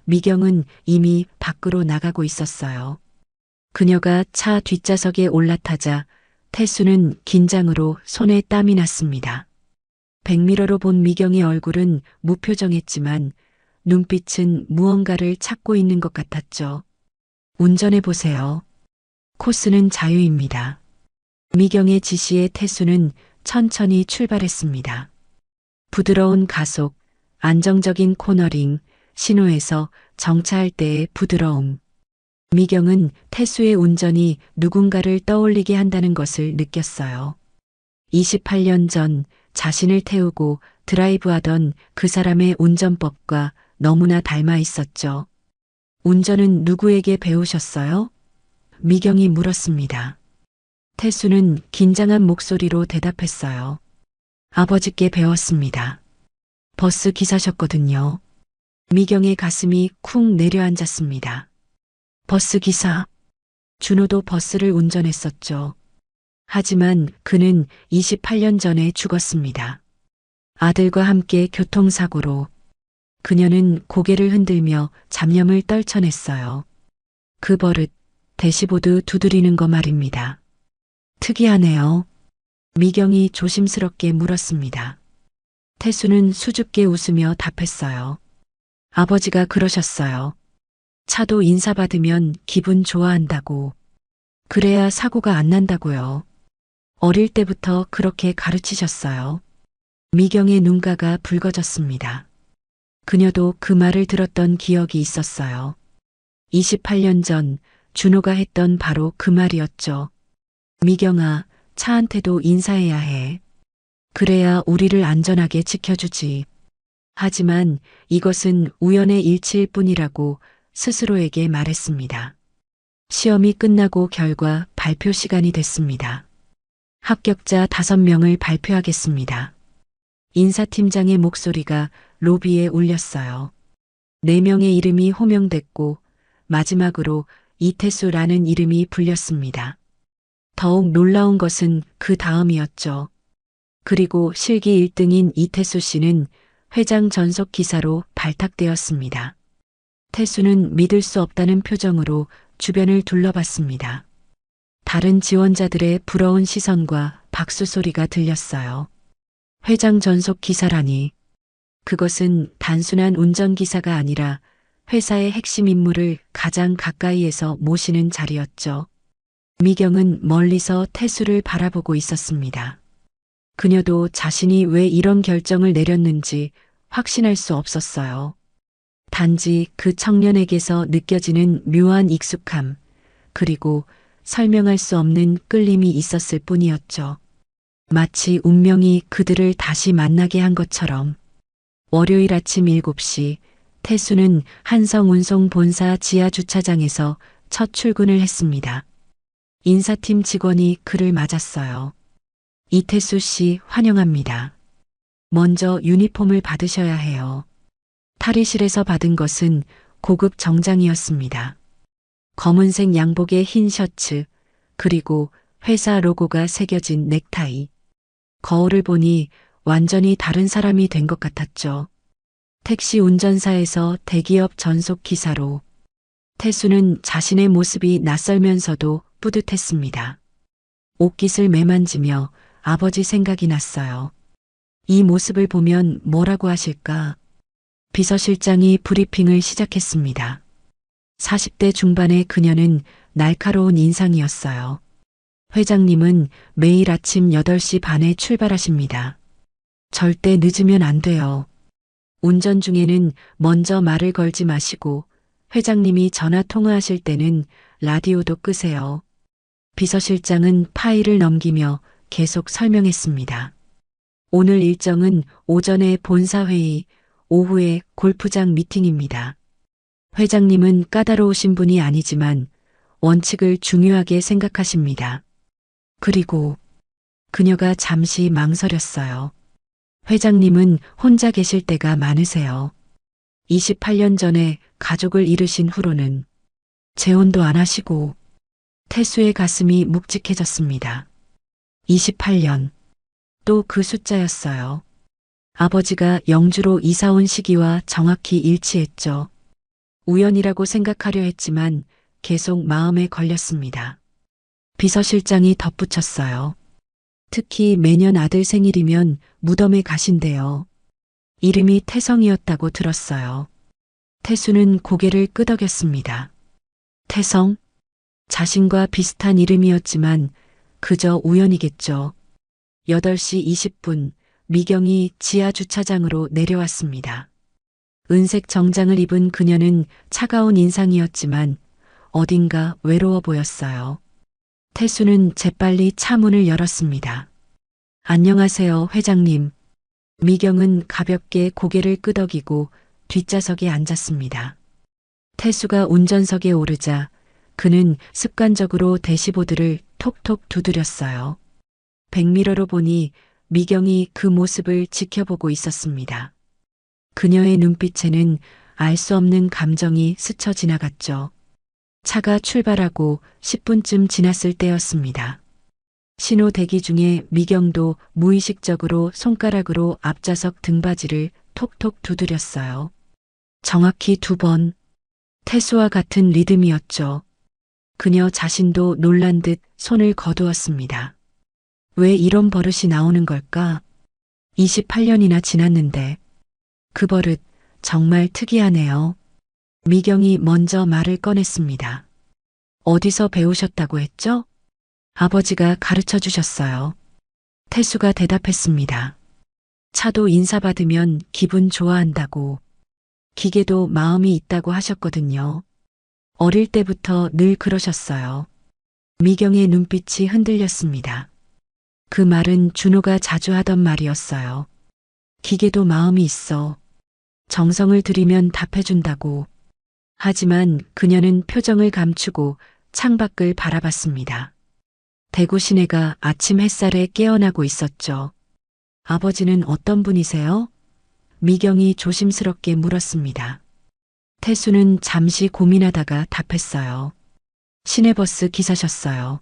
Speaker 2: 미경은 이미 밖으로 나가고 있었어요. 그녀가 차 뒷좌석에 올라타자 태수는 긴장으로 손에 땀이 났습니다. 백미러로 본 미경의 얼굴은 무표정했지만 눈빛은 무언가를 찾고 있는 것 같았죠. 운전해 보세요. 코스는 자유입니다. 미경의 지시에 태수는 천천히 출발했습니다. 부드러운 가속, 안정적인 코너링, 신호에서 정차할 때의 부드러움. 미경은 태수의 운전이 누군가를 떠올리게 한다는 것을 느꼈어요. 28년 전 자신을 태우고 드라이브하던 그 사람의 운전법과 너무나 닮아 있었죠. 운전은 누구에게 배우셨어요? 미경이 물었습니다. 태수는 긴장한 목소리로 대답했어요. 아버지께 배웠습니다. 버스 기사셨거든요. 미경의 가슴이 쿵 내려앉았습니다. 버스 기사. 준호도 버스를 운전했었죠. 하지만 그는 28년 전에 죽었습니다. 아들과 함께 교통사고로. 그녀는 고개를 흔들며 잡념을 떨쳐냈어요. 그 버릇, 대시보드 두드리는 거 말입니다. 특이하네요. 미경이 조심스럽게 물었습니다. 태수는 수줍게 웃으며 답했어요. 아버지가 그러셨어요. 차도 인사받으면 기분 좋아한다고. 그래야 사고가 안 난다고요. 어릴 때부터 그렇게 가르치셨어요. 미경의 눈가가 붉어졌습니다. 그녀도 그 말을 들었던 기억이 있었어요. 28년 전 준호가 했던 바로 그 말이었죠. 미경아, 차한테도 인사해야 해. 그래야 우리를 안전하게 지켜주지. 하지만 이것은 우연의 일치일 뿐이라고 스스로에게 말했습니다. 시험이 끝나고 결과 발표 시간이 됐습니다. 합격자 5명을 발표하겠습니다. 인사팀장의 목소리가 로비에 울렸어요. 4명의 이름이 호명됐고 마지막으로 이태수라는 이름이 불렸습니다. 더욱 놀라운 것은 그 다음이었죠. 그리고 실기 1등인 이태수 씨는 회장 전속 기사로 발탁되었습니다. 태수는 믿을 수 없다는 표정으로 주변을 둘러봤습니다. 다른 지원자들의 부러운 시선과 박수 소리가 들렸어요. 회장 전속 기사라니. 그것은 단순한 운전기사가 아니라 회사의 핵심 인물을 가장 가까이에서 모시는 자리였죠. 미경은 멀리서 태수를 바라보고 있었습니다. 그녀도 자신이 왜 이런 결정을 내렸는지 확신할 수 없었어요. 단지 그 청년에게서 느껴지는 묘한 익숙함, 그리고 설명할 수 없는 끌림이 있었을 뿐이었죠. 마치 운명이 그들을 다시 만나게 한 것처럼. 월요일 아침 7시 태수는 한성운송 본사 지하 주차장에서 첫 출근을 했습니다. 인사팀 직원이 그를 맞았어요. 이태수 씨 환영합니다. 먼저 유니폼을 받으셔야 해요. 탈의실에서 받은 것은 고급 정장이었습니다. 검은색 양복에 흰 셔츠, 그리고 회사 로고가 새겨진 넥타이. 거울을 보니 완전히 다른 사람이 된 것 같았죠. 택시 운전사에서 대기업 전속 기사로. 태수는 자신의 모습이 낯설면서도 뿌듯했습니다. 옷깃을 매만지며 아버지 생각이 났어요. 이 모습을 보면 뭐라고 하실까? 비서실장이 브리핑을 시작했습니다. 40대 중반의 그녀는 날카로운 인상이었어요. 회장님은 매일 아침 8시 반에 출발하십니다. 절대 늦으면 안 돼요. 운전 중에는 먼저 말을 걸지 마시고 회장님이 전화 통화하실 때는 라디오도 끄세요. 비서실장은 파일을 넘기며 계속 설명했습니다. 오늘 일정은 오전에 본사회의, 오후에 골프장 미팅입니다. 회장님은 까다로우신 분이 아니지만 원칙을 중요하게 생각하십니다. 그리고 그녀가 잠시 망설였어요. 회장님은 혼자 계실 때가 많으세요. 28년 전에 가족을 잃으신 후로는 재혼도 안 하시고. 태수의 가슴이 묵직해졌습니다. 28년. 또 그 숫자였어요. 아버지가 영주로 이사 온 시기와 정확히 일치했죠. 우연이라고 생각하려 했지만 계속 마음에 걸렸습니다. 비서실장이 덧붙였어요. 특히 매년 아들 생일이면 무덤에 가신대요. 이름이 태성이었다고 들었어요. 태수는 고개를 끄덕였습니다. 태성? 자신과 비슷한 이름이었지만 그저 우연이겠죠. 8시 20분 미경이 지하 주차장으로 내려왔습니다. 은색 정장을 입은 그녀는 차가운 인상이었지만 어딘가 외로워 보였어요. 태수는 재빨리 차 문을 열었습니다. 안녕하세요, 회장님. 미경은 가볍게 고개를 끄덕이고 뒷좌석에 앉았습니다. 태수가 운전석에 오르자 그는 습관적으로 대시보드를 톡톡 두드렸어요. 백미러로 보니 미경이 그 모습을 지켜보고 있었습니다. 그녀의 눈빛에는 알 수 없는 감정이 스쳐 지나갔죠. 차가 출발하고 10분쯤 지났을 때였습니다. 신호 대기 중에 미경도 무의식적으로 손가락으로 앞좌석 등받이를 톡톡 두드렸어요. 정확히 2번. 태수와 같은 리듬이었죠. 그녀 자신도 놀란 듯 손을 거두었습니다. 왜 이런 버릇이 나오는 걸까? 28년이나 지났는데. 그 버릇 정말 특이하네요. 미경이 먼저 말을 꺼냈습니다. 어디서 배우셨다고 했죠? 아버지가 가르쳐 주셨어요. 태수가 대답했습니다. 차도 인사받으면 기분 좋아한다고. 기계도 마음이 있다고 하셨거든요. 어릴 때부터 늘 그러셨어요. 미경의 눈빛이 흔들렸습니다. 그 말은 준호가 자주 하던 말이었어요. 기계도 마음이 있어. 정성을 들이면 답해준다고. 하지만 그녀는 표정을 감추고 창밖을 바라봤습니다. 대구 시내가 아침 햇살에 깨어나고 있었죠. 아버지는 어떤 분이세요? 미경이 조심스럽게 물었습니다. 태수는 잠시 고민하다가 답했어요. 시내버스 기사셨어요.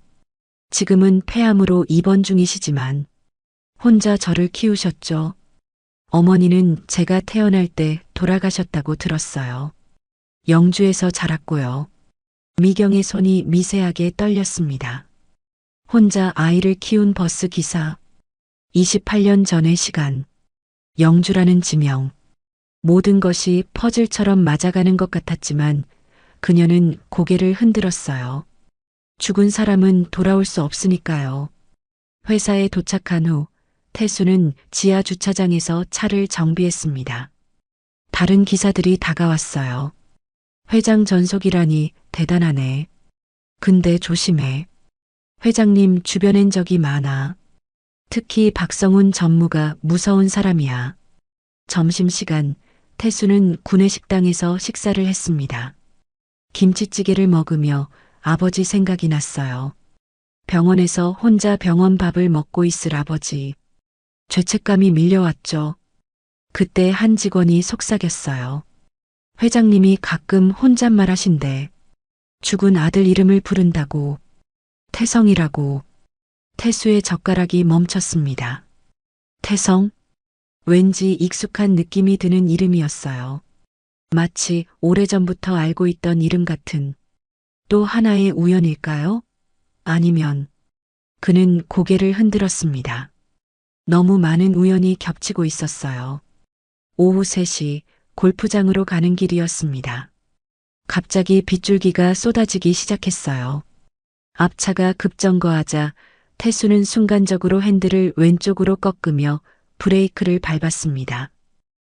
Speaker 2: 지금은 폐암으로 입원 중이시지만 혼자 저를 키우셨죠. 어머니는 제가 태어날 때 돌아가셨다고 들었어요. 영주에서 자랐고요. 미경의 손이 미세하게 떨렸습니다. 혼자 아이를 키운 버스 기사. 28년 전의 시간. 영주라는 지명. 모든 것이 퍼즐처럼 맞아가는 것 같았지만 그녀는 고개를 흔들었어요. 죽은 사람은 돌아올 수 없으니까요. 회사에 도착한 후 태수는 지하 주차장에서 차를 정비했습니다. 다른 기사들이 다가왔어요. 회장 전속이라니 대단하네. 근데 조심해. 회장님 주변엔 적이 많아. 특히 박성훈 전무가 무서운 사람이야. 점심시간 태수는 구내식당에서 식사를 했습니다. 김치찌개를 먹으며 아버지 생각이 났어요. 병원에서 혼자 병원 밥을 먹고 있을 아버지. 죄책감이 밀려왔죠. 그때 한 직원이 속삭였어요. 회장님이 가끔 혼잣말 하신대. 죽은 아들 이름을 부른다고. 태성이라고. 태수의 젓가락이 멈췄습니다. 태성? 왠지 익숙한 느낌이 드는 이름이었어요. 마치 오래전부터 알고 있던 이름 같은. 또 하나의 우연일까요? 아니면 그는 고개를 흔들었습니다. 너무 많은 우연이 겹치고 있었어요. 오후 3시 골프장으로 가는 길이었습니다. 갑자기 빗줄기가 쏟아지기 시작했어요. 앞차가 급정거하자 태수는 순간적으로 핸들을 왼쪽으로 꺾으며 브레이크를 밟았습니다.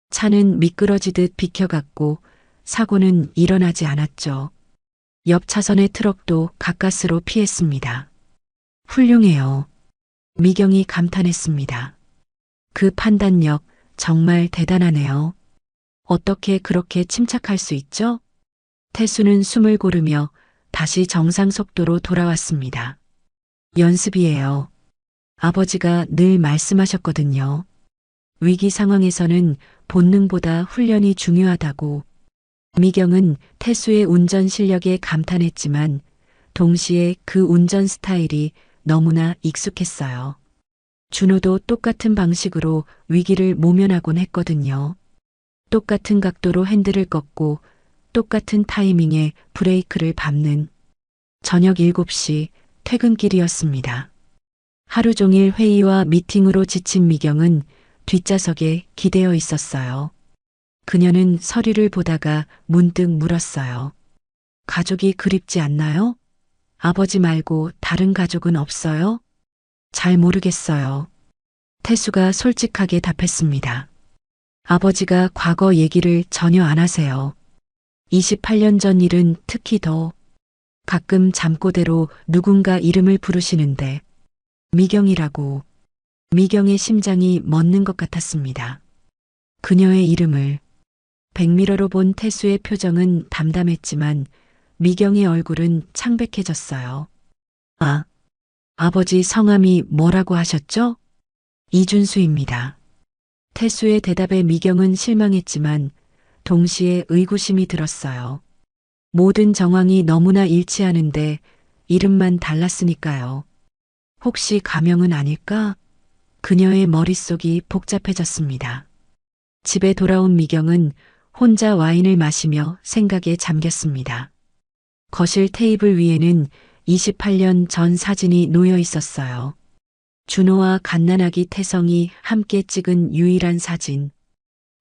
Speaker 2: 차는 미끄러지듯 비켜갔고 사고는 일어나지 않았죠. 옆 차선의 트럭도 가까스로 피했습니다. 훌륭해요. 미경이 감탄했습니다. 그 판단력 정말 대단하네요. 어떻게 그렇게 침착할 수 있죠? 태수는 숨을 고르며 다시 정상 속도로 돌아왔습니다. 연습이에요. 아버지가 늘 말씀하셨거든요. 위기 상황에서는 본능보다 훈련이 중요하다고. 미경은 태수의 운전 실력에 감탄했지만 동시에 그 운전 스타일이 너무나 익숙했어요. 준호도 똑같은 방식으로 위기를 모면하곤 했거든요. 똑같은 각도로 핸들을 꺾고 똑같은 타이밍에 브레이크를 밟는. 저녁 7시 퇴근길이었습니다. 하루 종일 회의와 미팅으로 지친 미경은 뒷좌석에 기대어 있었어요. 그녀는 서류를 보다가 문득 물었어요. 가족이 그립지 않나요? 아버지 말고 다른 가족은 없어요? 잘 모르겠어요. 태수가 솔직하게 답했습니다. 아버지가 과거 얘기를 전혀 안 하세요. 28년 전 일은 특히 더. 가끔 잠꼬대로 누군가 이름을 부르시는데 미경이라고. 미경의 심장이 멎는 것 같았습니다. 그녀의 이름을. 백미러로 본 태수의 표정은 담담했지만 미경의 얼굴은 창백해졌어요. 아, 아버지 성함이 뭐라고 하셨죠? 이준수입니다. 태수의 대답에 미경은 실망했지만 동시에 의구심이 들었어요. 모든 정황이 너무나 일치하는데 이름만 달랐으니까요. 혹시 가명은 아닐까? 그녀의 머릿속이 복잡해졌습니다. 집에 돌아온 미경은 혼자 와인을 마시며 생각에 잠겼습니다. 거실 테이블 위에는 28년 전 사진이 놓여 있었어요. 준호와 갓난아기 태성이 함께 찍은 유일한 사진.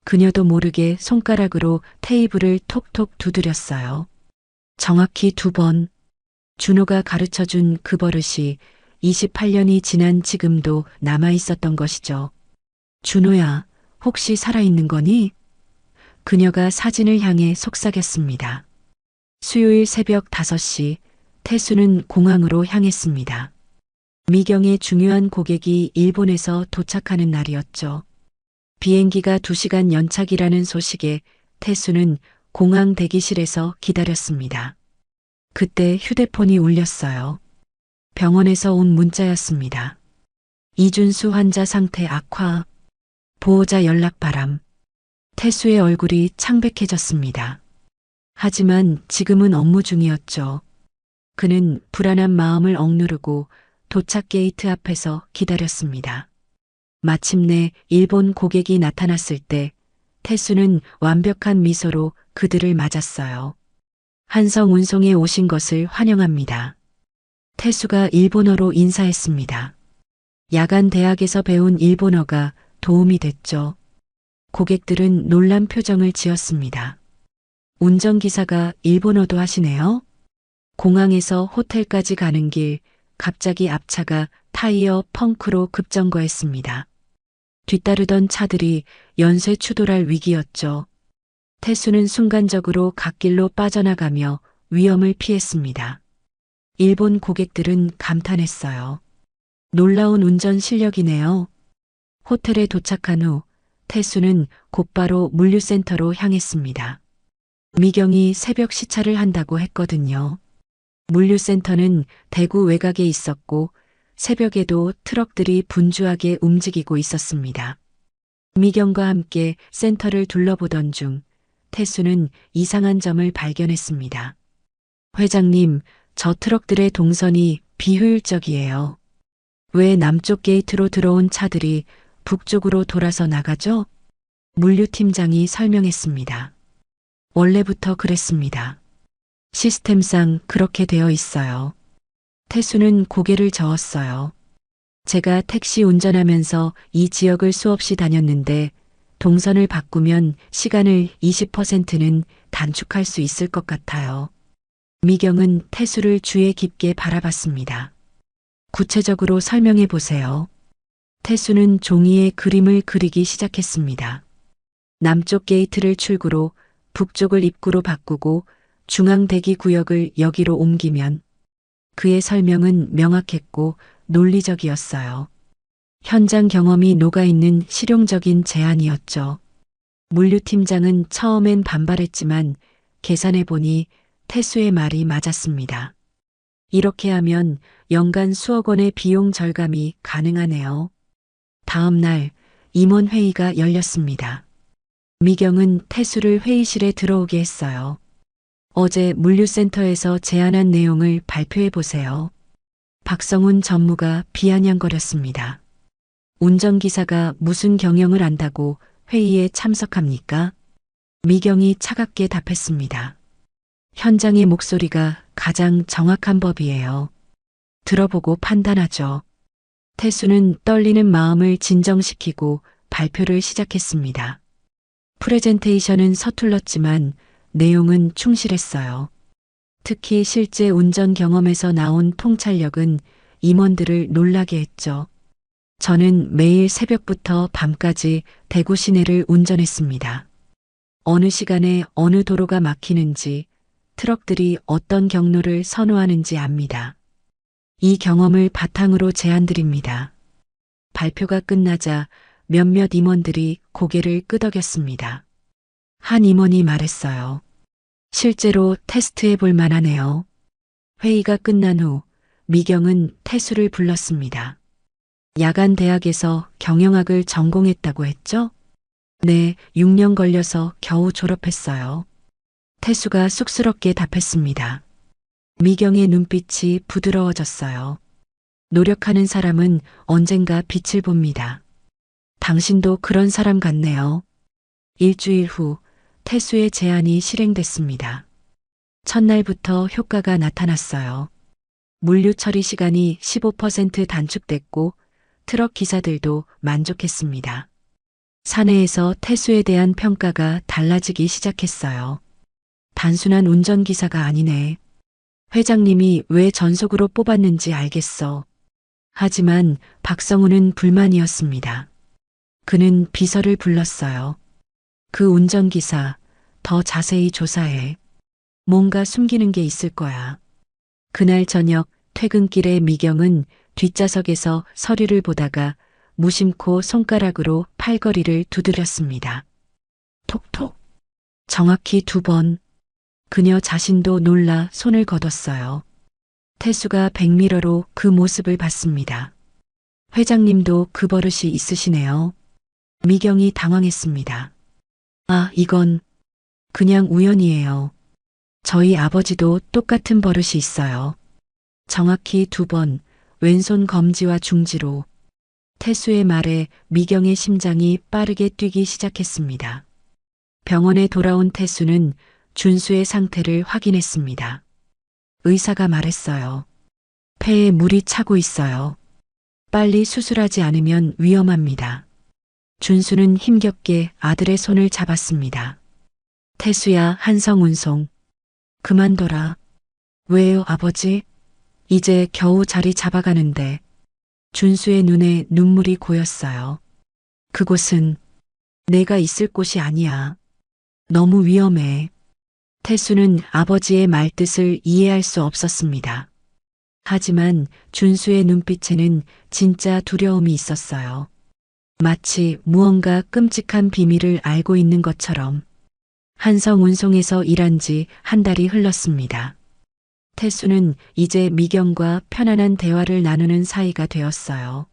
Speaker 2: 그녀도 모르게 손가락으로 테이블을 톡톡 두드렸어요. 정확히 2번. 준호가 가르쳐준 그 버릇이 28년이 지난 지금도 남아 있었던 것이죠. 준호야, 혹시 살아있는 거니? 그녀가 사진을 향해 속삭였습니다. 수요일 새벽 5시, 태수는 공항으로 향했습니다. 미경의 중요한 고객이 일본에서 도착하는 날이었죠. 비행기가 2시간 연착이라는 소식에 태수는 공항 대기실에서 기다렸습니다. 그때 휴대폰이 울렸어요. 병원에서 온 문자였습니다. 이준수 환자 상태 악화, 보호자 연락 바람. 태수의 얼굴이 창백해졌습니다. 하지만 지금은 업무 중이었죠. 그는 불안한 마음을 억누르고 도착 게이트 앞에서 기다렸습니다. 마침내 일본 고객이 나타났을 때 태수는 완벽한 미소로 그들을 맞았어요. 한성 운송에 오신 것을 환영합니다. 태수가 일본어로 인사했습니다. 야간 대학에서 배운 일본어가 도움이 됐죠. 고객들은 놀란 표정을 지었습니다. 운전기사가 일본어도 하시네요? 공항에서 호텔까지 가는 길, 갑자기 앞차가 타이어 펑크로 급정거했습니다. 뒤따르던 차들이 연쇄 추돌할 위기였죠. 태수는 순간적으로 갓길로 빠져나가며 위험을 피했습니다. 일본 고객들은 감탄했어요. 놀라운 운전 실력이네요. 호텔에 도착한 후 태수는 곧바로 물류센터로 향했습니다. 미경이 새벽 시차를 한다고 했거든요. 물류센터는 대구 외곽에 있었고 새벽에도 트럭들이 분주하게 움직이고 있었습니다. 미경과 함께 센터를 둘러보던 중 태수는 이상한 점을 발견했습니다. 회장님, 저 트럭들의 동선이 비효율적이에요. 왜 남쪽 게이트로 들어온 차들이 북쪽으로 돌아서 나가죠? 물류팀장이 설명했습니다. 원래부터 그랬습니다. 시스템상 그렇게 되어 있어요. 태수는 고개를 저었어요. 제가 택시 운전하면서 이 지역을 수없이 다녔는데 동선을 바꾸면 시간을 20%는 단축할 수 있을 것 같아요. 미경은 태수를 주의 깊게 바라봤습니다. 구체적으로 설명해 보세요. 태수는 종이에 그림을 그리기 시작했습니다. 남쪽 게이트를 출구로 북쪽을 입구로 바꾸고 중앙 대기 구역을 여기로 옮기면 그의 설명은 명확했고 논리적이었어요. 현장 경험이 녹아있는 실용적인 제안이었죠. 물류팀장은 처음엔 반발했지만 계산해보니 태수의 말이 맞았습니다. 이렇게 하면 연간 수억 원의 비용 절감이 가능하네요. 다음 날 임원회의가 열렸습니다. 미경은 태수를 회의실에 들어오게 했어요. 어제 물류센터에서 제안한 내용을 발표해 보세요. 박성훈 전무가 비아냥거렸습니다. 운전기사가 무슨 경영을 안다고 회의에 참석합니까? 미경이 차갑게 답했습니다. 현장의 목소리가 가장 정확한 법이에요. 들어보고 판단하죠. 태수는 떨리는 마음을 진정시키고 발표를 시작했습니다. 프레젠테이션은 서툴렀지만 내용은 충실했어요. 특히 실제 운전 경험에서 나온 통찰력은 임원들을 놀라게 했죠. 저는 매일 새벽부터 밤까지 대구 시내를 운전했습니다. 어느 시간에 어느 도로가 막히는지, 트럭들이 어떤 경로를 선호하는지 압니다. 이 경험을 바탕으로 제안드립니다. 발표가 끝나자 몇몇 임원들이 고개를 끄덕였습니다. 한 임원이 말했어요. 실제로 테스트해 볼 만하네요. 회의가 끝난 후 미경은 태수를 불렀습니다. 야간 대학에서 경영학을 전공했다고 했죠? 네, 6년 걸려서 겨우 졸업했어요. 태수가 쑥스럽게 답했습니다. 미경의 눈빛이 부드러워졌어요. 노력하는 사람은 언젠가 빛을 봅니다. 당신도 그런 사람 같네요. 일주일 후 태수의 제안이 실행됐습니다. 첫날부터 효과가 나타났어요. 물류 처리 시간이 15% 단축됐고 트럭 기사들도 만족했습니다. 사내에서 태수에 대한 평가가 달라지기 시작했어요. 단순한 운전기사가 아니네. 회장님이 왜 전속으로 뽑았는지 알겠어. 하지만 박성우는 불만이었습니다. 그는 비서를 불렀어요. 그 운전기사, 더 자세히 조사해. 뭔가 숨기는 게 있을 거야. 그날 저녁 퇴근길에 미경은 뒷좌석에서 서류를 보다가 무심코 손가락으로 팔걸이를 두드렸습니다. 톡톡. 정확히 2번. 그녀 자신도 놀라 손을 거뒀어요. 태수가 백미러로 그 모습을 봤습니다. 회장님도 그 버릇이 있으시네요. 미경이 당황했습니다. 아, 이건 그냥 우연이에요. 저희 아버지도 똑같은 버릇이 있어요. 정확히 2번, 왼손 검지와 중지로. 태수의 말에 미경의 심장이 빠르게 뛰기 시작했습니다. 병원에 돌아온 태수는 준수의 상태를 확인했습니다. 의사가 말했어요. 폐에 물이 차고 있어요. 빨리 수술하지 않으면 위험합니다. 준수는 힘겹게 아들의 손을 잡았습니다. 태수야, 한성운송. 그만둬라. 왜요, 아버지? 이제 겨우 자리 잡아가는데. 준수의 눈에 눈물이 고였어요. 그곳은 내가 있을 곳이 아니야. 너무 위험해. 태수는 아버지의 말뜻을 이해할 수 없었습니다. 하지만 준수의 눈빛에는 진짜 두려움이 있었어요. 마치 무언가 끔찍한 비밀을 알고 있는 것처럼. 한성운송에서 일한 지 한 달이 흘렀습니다. 태수는 이제 미경과 편안한 대화를 나누는 사이가 되었어요.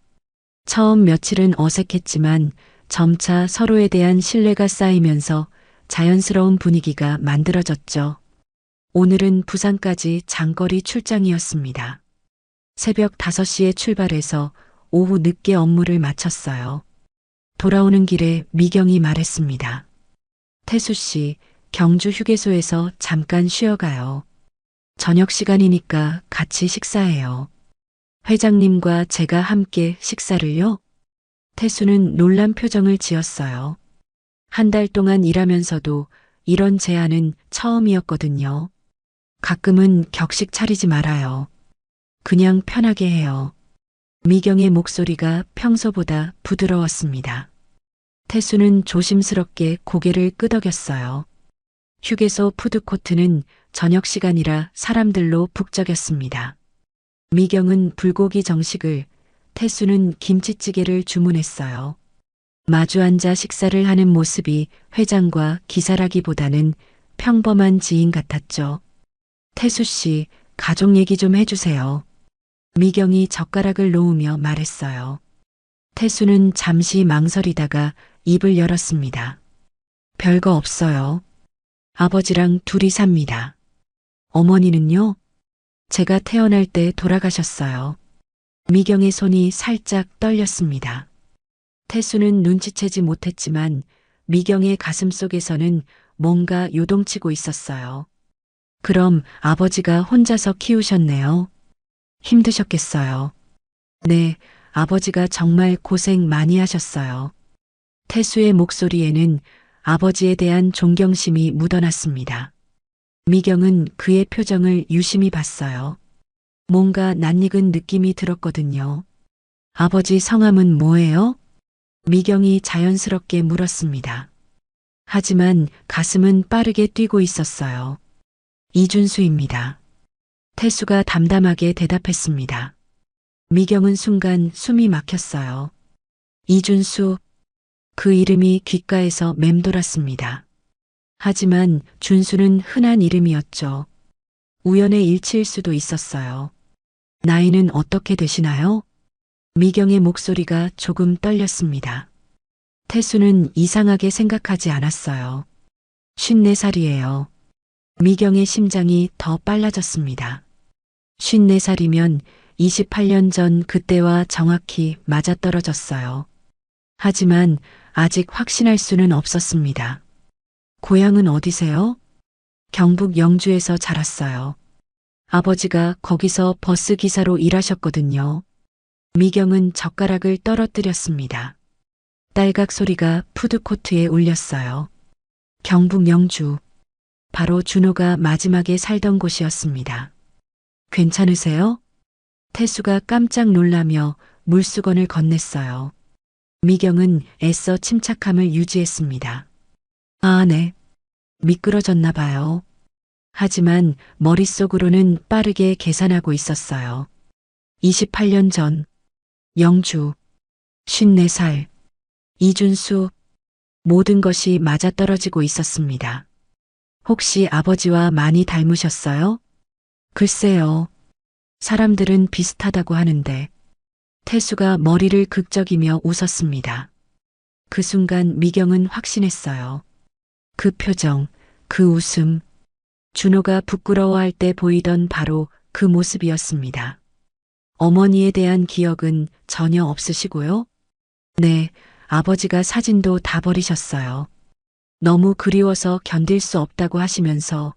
Speaker 2: 처음 며칠은 어색했지만 점차 서로에 대한 신뢰가 쌓이면서 자연스러운 분위기가 만들어졌죠. 오늘은 부산까지 장거리 출장이었습니다. 새벽 5시에 출발해서 오후 늦게 업무를 마쳤어요. 돌아오는 길에 미경이 말했습니다. 태수 씨, 경주 휴게소에서 잠깐 쉬어가요. 저녁 시간이니까 같이 식사해요. 회장님과 제가 함께 식사를요? 태수는 놀란 표정을 지었어요. 한 달 동안 일하면서도 이런 제안은 처음이었거든요. 가끔은 격식 차리지 말아요. 그냥 편하게 해요. 미경의 목소리가 평소보다 부드러웠습니다. 태수는 조심스럽게 고개를 끄덕였어요. 휴게소 푸드코트는 저녁 시간이라 사람들로 북적였습니다. 미경은 불고기 정식을, 태수는 김치찌개를 주문했어요. 마주 앉아 식사를 하는 모습이 회장과 기사라기보다는 평범한 지인 같았죠. 태수 씨, 가족 얘기 좀 해주세요. 미경이 젓가락을 놓으며 말했어요. 태수는 잠시 망설이다가 입을 열었습니다. 별거 없어요. 아버지랑 둘이 삽니다. 어머니는요? 제가 태어날 때 돌아가셨어요. 미경의 손이 살짝 떨렸습니다. 태수는 눈치채지 못했지만 미경의 가슴 속에서는 뭔가 요동치고 있었어요. 그럼 아버지가 혼자서 키우셨네요. 힘드셨겠어요. 네, 아버지가 정말 고생 많이 하셨어요. 태수의 목소리에는 아버지에 대한 존경심이 묻어났습니다. 미경은 그의 표정을 유심히 봤어요. 뭔가 낯익은 느낌이 들었거든요. 아버지 성함은 뭐예요? 미경이 자연스럽게 물었습니다. 하지만 가슴은 빠르게 뛰고 있었어요. 이준수입니다. 태수가 담담하게 대답했습니다. 미경은 순간 숨이 막혔어요. 이준수, 그 이름이 귓가에서 맴돌았습니다. 하지만 준수는 흔한 이름이었죠. 우연의 일치일 수도 있었어요. 나이는 어떻게 되시나요? 미경의 목소리가 조금 떨렸습니다. 태수는 이상하게 생각하지 않았어요. 54살이에요. 미경의 심장이 더 빨라졌습니다. 54살이면 28년 전 그때와 정확히 맞아떨어졌어요. 하지만 아직 확신할 수는 없었습니다. 고향은 어디세요? 경북 영주에서 자랐어요. 아버지가 거기서 버스 기사로 일하셨거든요. 미경은 젓가락을 떨어뜨렸습니다. 딸각 소리가 푸드코트에 울렸어요. 경북 영주. 바로 준호가 마지막에 살던 곳이었습니다. 괜찮으세요? 태수가 깜짝 놀라며 물수건을 건넸어요. 미경은 애써 침착함을 유지했습니다. 아, 네. 미끄러졌나 봐요. 하지만 머릿속으로는 빠르게 계산하고 있었어요. 28년 전, 영주, 54살, 이준수, 모든 것이 맞아떨어지고 있었습니다. 혹시 아버지와 많이 닮으셨어요? 글쎄요. 사람들은 비슷하다고 하는데. 태수가 머리를 극적이며 웃었습니다. 그 순간 미경은 확신했어요. 그 표정, 그 웃음, 준호가 부끄러워할 때 보이던 바로 그 모습이었습니다. 어머니에 대한 기억은 전혀 없으시고요? 네, 아버지가 사진도 다 버리셨어요. 너무 그리워서 견딜 수 없다고 하시면서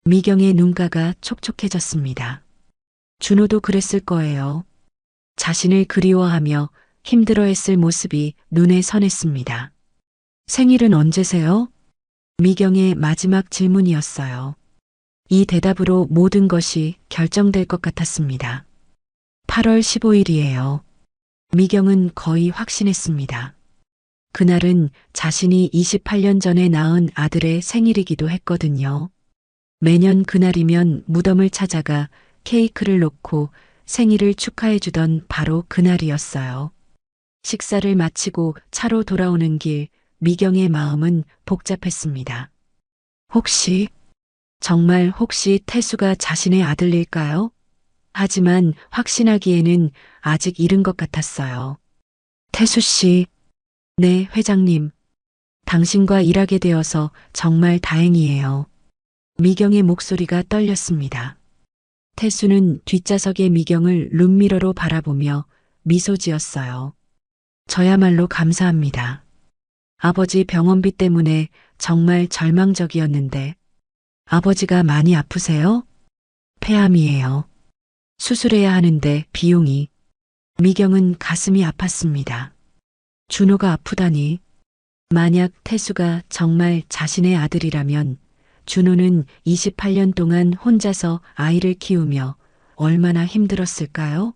Speaker 2: 미경의 눈가가 촉촉해졌습니다. 준호도 그랬을 거예요. 자신을 그리워하며 힘들어했을 모습이 눈에 선했습니다. 생일은 언제세요? 미경의 마지막 질문이었어요. 이 대답으로 모든 것이 결정될 것 같았습니다. 8월 15일이에요. 미경은 거의 확신했습니다. 그날은 자신이 28년 전에 낳은 아들의 생일이기도 했거든요. 매년 그날이면 무덤을 찾아가 케이크를 놓고 생일을 축하해주던 바로 그날이었어요. 식사를 마치고 차로 돌아오는 길, 미경의 마음은 복잡했습니다. 혹시, 정말 혹시 태수가 자신의 아들일까요? 하지만 확신하기에는 아직 이른 것 같았어요. 태수 씨, 네, 회장님. 당신과 일하게 되어서 정말 다행이에요. 미경의 목소리가 떨렸습니다. 태수는 뒷좌석의 미경을 룸미러로 바라보며 미소 지었어요. 저야말로 감사합니다. 아버지 병원비 때문에 정말 절망적이었는데 아버지가 많이 아프세요? 폐암이에요. 수술해야 하는데 비용이. 미경은 가슴이 아팠습니다. 준호가 아프다니. 만약 태수가 정말 자신의 아들이라면 준호는 28년 동안 혼자서 아이를 키우며 얼마나 힘들었을까요?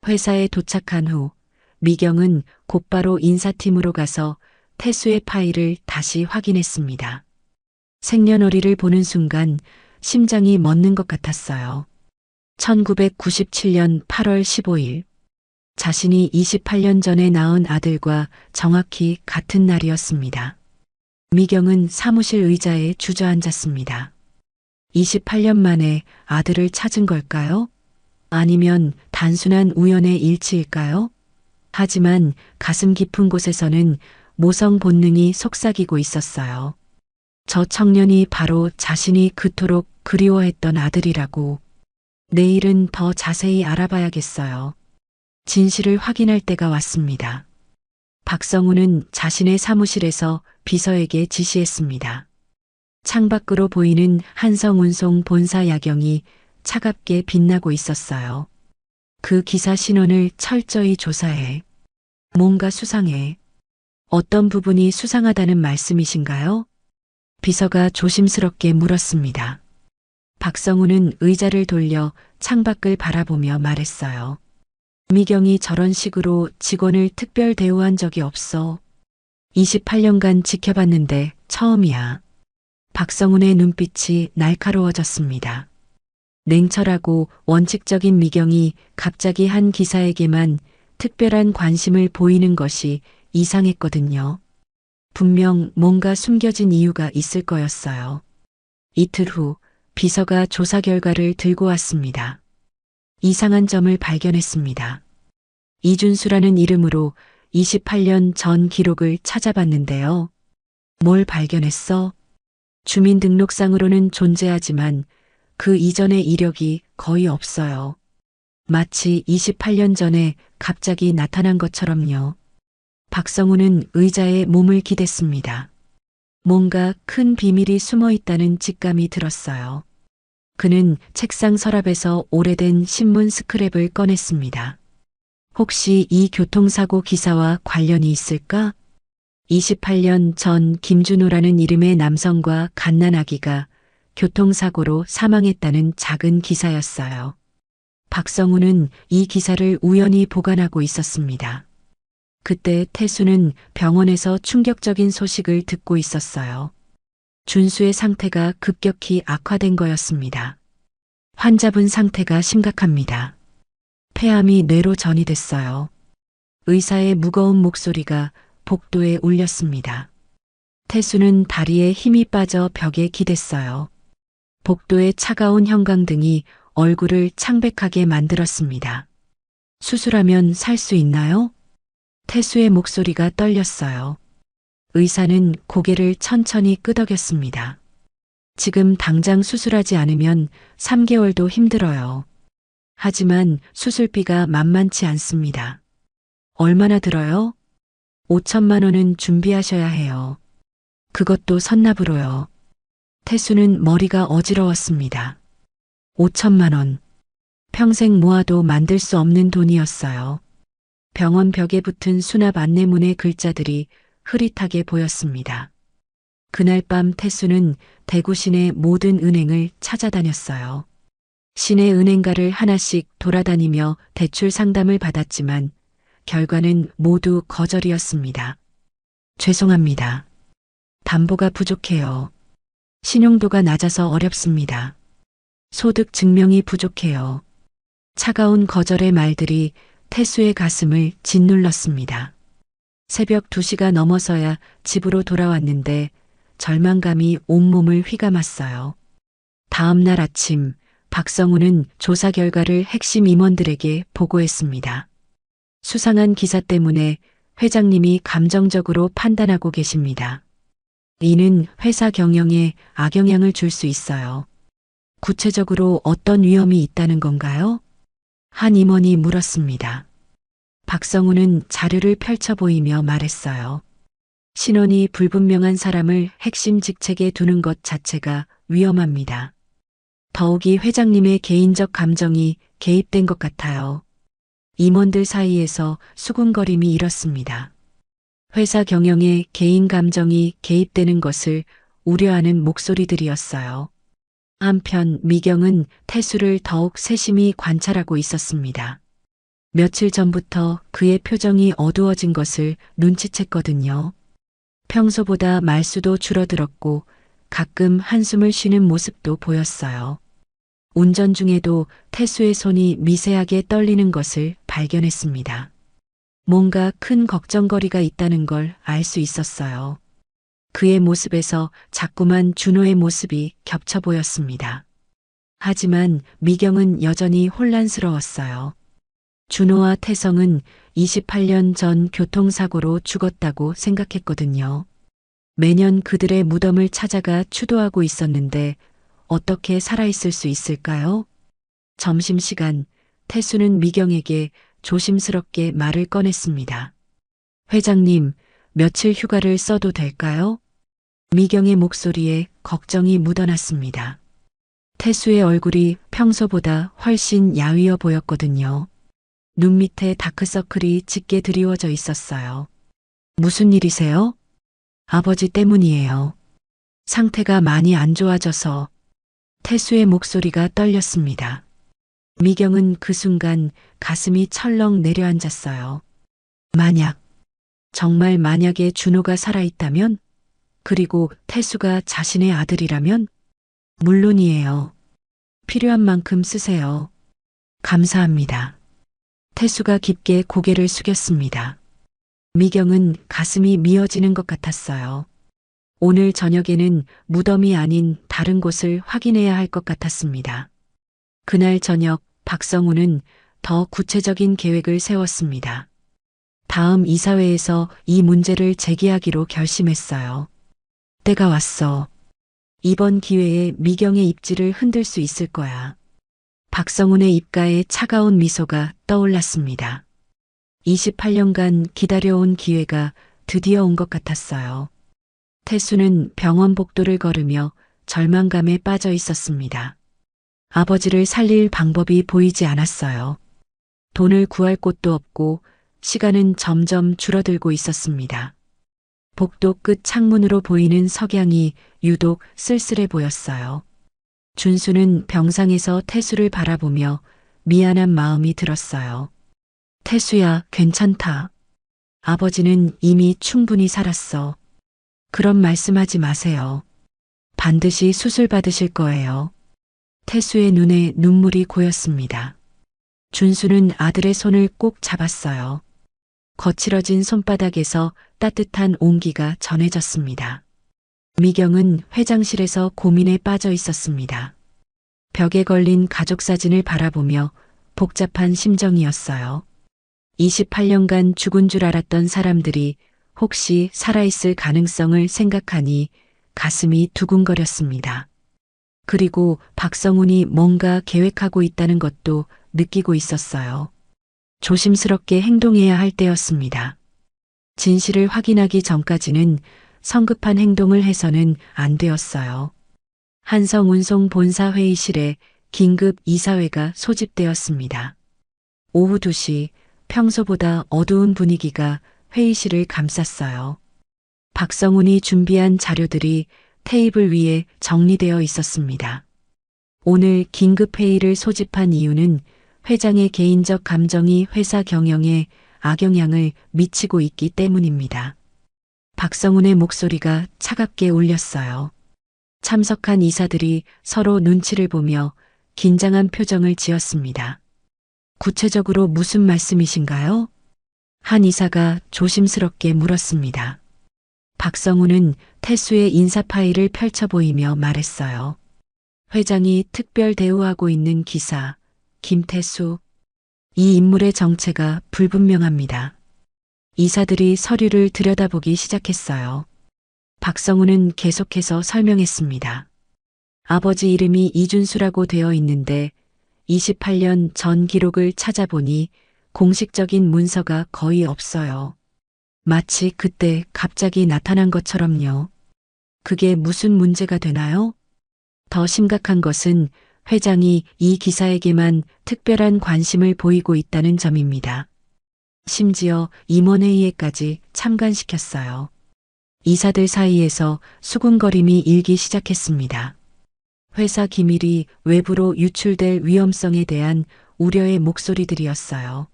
Speaker 2: 회사에 도착한 후 미경은 곧바로 인사팀으로 가서 태수의 파일을 다시 확인했습니다. 생년월일을 보는 순간 심장이 멎는 것 같았어요. 1997년 8월 15일. 자신이 28년 전에 낳은 아들과 정확히 같은 날이었습니다. 미경은 사무실 의자에 주저앉았습니다. 28년 만에 아들을 찾은 걸까요? 아니면 단순한 우연의 일치일까요? 하지만 가슴 깊은 곳에서는 모성 본능이 속삭이고 있었어요. 저 청년이 바로 자신이 그토록 그리워했던 아들이라고. 내일은 더 자세히 알아봐야겠어요. 진실을 확인할 때가 왔습니다. 박성우는 자신의 사무실에서 비서에게 지시했습니다. 창밖으로 보이는 한성운송 본사 야경이 차갑게 빛나고 있었어요. 그 기사 신원을 철저히 조사해. 뭔가 수상해. 어떤 부분이 수상하다는 말씀이신가요? 비서가 조심스럽게 물었습니다. 박성우는 의자를 돌려 창밖을 바라보며 말했어요. 미경이 저런 식으로 직원을 특별 대우한 적이 없어. 28년간 지켜봤는데 처음이야. 박성훈의 눈빛이 날카로워졌습니다. 냉철하고 원칙적인 미경이 갑자기 한 기사에게만 특별한 관심을 보이는 것이 이상했거든요. 분명 뭔가 숨겨진 이유가 있을 거였어요. 이틀 후 비서가 조사 결과를 들고 왔습니다. 이상한 점을 발견했습니다. 이준수라는 이름으로 28년 전 기록을 찾아봤는데요. 뭘 발견했어? 주민등록상으로는 존재하지만 그 이전의 이력이 거의 없어요. 마치 28년 전에 갑자기 나타난 것처럼요. 박성우는 의자에 몸을 기댔습니다. 뭔가 큰 비밀이 숨어 있다는 직감이 들었어요. 그는 책상 서랍에서 오래된 신문 스크랩을 꺼냈습니다. 혹시 이 교통사고 기사와 관련이 있을까? 28년 전 김준호라는 이름의 남성과 갓난아기가 교통사고로 사망했다는 작은 기사였어요. 박성우는 이 기사를 우연히 보관하고 있었습니다. 그때 태수는 병원에서 충격적인 소식을 듣고 있었어요. 준수의 상태가 급격히 악화된 거였습니다. 환자분 상태가 심각합니다. 폐암이 뇌로 전이됐어요. 의사의 무거운 목소리가 복도에 울렸습니다. 태수는 다리에 힘이 빠져 벽에 기댔어요. 복도의 차가운 형광등이 얼굴을 창백하게 만들었습니다. 수술하면 살 수 있나요? 태수의 목소리가 떨렸어요. 의사는 고개를 천천히 끄덕였습니다. 지금 당장 수술하지 않으면 3개월도 힘들어요. 하지만 수술비가 만만치 않습니다. 얼마나 들어요? 5천만 원은 준비하셔야 해요. 그것도 선납으로요. 태수는 머리가 어지러웠습니다. 5천만 원. 평생 모아도 만들 수 없는 돈이었어요. 병원 벽에 붙은 수납 안내문의 글자들이 흐릿하게 보였습니다. 그날 밤 태수는 대구 시내 모든 은행을 찾아다녔어요. 시내 은행가를 하나씩 돌아다니며 대출 상담을 받았지만 결과는 모두 거절이었습니다. 죄송합니다. 담보가 부족해요. 신용도가 낮아서 어렵습니다. 소득 증명이 부족해요. 차가운 거절의 말들이 태수의 가슴을 짓눌렀습니다. 새벽 2시가 넘어서야 집으로 돌아왔는데 절망감이 온몸을 휘감았어요. 다음 날 아침 박성우는 조사 결과를 핵심 임원들에게 보고했습니다. 수상한 기사 때문에 회장님이 감정적으로 판단하고 계십니다. 이는 회사 경영에 악영향을 줄 수 있어요. 구체적으로 어떤 위험이 있다는 건가요? 한 임원이 물었습니다. 박성우는 자료를 펼쳐 보이며 말했어요. 신원이 불분명한 사람을 핵심 직책에 두는 것 자체가 위험합니다. 더욱이 회장님의 개인적 감정이 개입된 것 같아요. 임원들 사이에서 수군거림이 일었습니다. 회사 경영에 개인 감정이 개입되는 것을 우려하는 목소리들이었어요. 한편 미경은 태수를 더욱 세심히 관찰하고 있었습니다. 며칠 전부터 그의 표정이 어두워진 것을 눈치챘거든요. 평소보다 말수도 줄어들었고 가끔 한숨을 쉬는 모습도 보였어요. 운전 중에도 태수의 손이 미세하게 떨리는 것을 발견했습니다. 뭔가 큰 걱정거리가 있다는 걸 알 수 있었어요. 그의 모습에서 자꾸만 준호의 모습이 겹쳐 보였습니다. 하지만 미경은 여전히 혼란스러웠어요. 준호와 태성은 28년 전 교통사고로 죽었다고 생각했거든요. 매년 그들의 무덤을 찾아가 추도하고 있었는데 어떻게 살아있을 수 있을까요? 점심시간 태수는 미경에게 조심스럽게 말을 꺼냈습니다. 회장님, 며칠 휴가를 써도 될까요? 미경의 목소리에 걱정이 묻어났습니다. 태수의 얼굴이 평소보다 훨씬 야위어 보였거든요. 눈 밑에 다크서클이 짙게 드리워져 있었어요. 무슨 일이세요? 아버지 때문이에요. 상태가 많이 안 좋아져서. 태수의 목소리가 떨렸습니다. 미경은 그 순간 가슴이 철렁 내려앉았어요. 정말 만약에 준호가 살아있다면? 그리고 태수가 자신의 아들이라면? 물론이에요. 필요한 만큼 쓰세요. 감사합니다. 태수가 깊게 고개를 숙였습니다. 미경은 가슴이 미어지는 것 같았어요. 오늘 저녁에는 무덤이 아닌 다른 곳을 확인해야 할 것 같았습니다. 그날 저녁 박성우는 더 구체적인 계획을 세웠습니다. 다음 이사회에서 이 문제를 제기하기로 결심했어요. 때가 왔어. 이번 기회에 미경의 입지를 흔들 수 있을 거야. 박성훈의 입가에 차가운 미소가 떠올랐습니다. 28년간 기다려온 기회가 드디어 온 것 같았어요. 태수는 병원 복도를 걸으며 절망감에 빠져 있었습니다. 아버지를 살릴 방법이 보이지 않았어요. 돈을 구할 곳도 없고 시간은 점점 줄어들고 있었습니다. 복도 끝 창문으로 보이는 석양이 유독 쓸쓸해 보였어요. 준수는 병상에서 태수를 바라보며 미안한 마음이 들었어요. 태수야, 괜찮다. 아버지는 이미 충분히 살았어. 그런 말씀하지 마세요. 반드시 수술 받으실 거예요. 태수의 눈에 눈물이 고였습니다. 준수는 아들의 손을 꼭 잡았어요. 거칠어진 손바닥에서 따뜻한 온기가 전해졌습니다. 미경은 회장실에서 고민에 빠져 있었습니다. 벽에 걸린 가족 사진을 바라보며 복잡한 심정이었어요. 28년간 죽은 줄 알았던 사람들이 혹시 살아있을 가능성을 생각하니 가슴이 두근거렸습니다. 그리고 박성훈이 뭔가 계획하고 있다는 것도 느끼고 있었어요. 조심스럽게 행동해야 할 때였습니다. 진실을 확인하기 전까지는 성급한 행동을 해서는 안 되었어요. 한성운송 본사 회의실에 긴급 이사회가 소집되었습니다. 오후 2시 평소보다 어두운 분위기가 회의실을 감쌌어요. 박성훈이 준비한 자료들이 테이블 위에 정리되어 있었습니다. 오늘 긴급 회의를 소집한 이유는 회장의 개인적 감정이 회사 경영에 악영향을 미치고 있기 때문입니다. 박성훈의 목소리가 차갑게 울렸어요. 참석한 이사들이 서로 눈치를 보며 긴장한 표정을 지었습니다. 구체적으로 무슨 말씀이신가요? 한 이사가 조심스럽게 물었습니다. 박성훈은 태수의 인사 파일을 펼쳐 보이며 말했어요. 회장이 특별 대우하고 있는 기사, 김태수. 이 인물의 정체가 불분명합니다. 이사들이 서류를 들여다보기 시작했어요. 박성훈은 계속해서 설명했습니다. 아버지 이름이 이준수라고 되어 있는데 28년 전 기록을 찾아보니 공식적인 문서가 거의 없어요. 마치 그때 갑자기 나타난 것처럼요. 그게 무슨 문제가 되나요? 더 심각한 것은 회장이 이 기사에게만 특별한 관심을 보이고 있다는 점입니다. 심지어 임원회의에까지 참관시켰어요. 이사들 사이에서 수군거림이 일기 시작했습니다. 회사 기밀이 외부로 유출될 위험성에 대한 우려의 목소리들이었어요.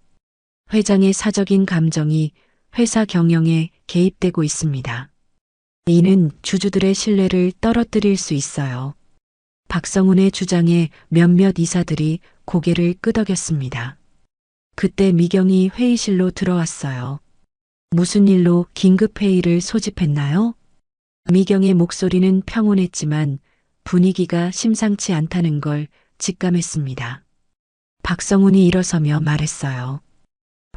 Speaker 2: 회장의 사적인 감정이 회사 경영에 개입되고 있습니다. 이는 주주들의 신뢰를 떨어뜨릴 수 있어요. 박성훈의 주장에 몇몇 이사들이 고개를 끄덕였습니다. 그때 미경이 회의실로 들어왔어요. 무슨 일로 긴급회의를 소집했나요? 미경의 목소리는 평온했지만 분위기가 심상치 않다는 걸 직감했습니다. 박성훈이 일어서며 말했어요.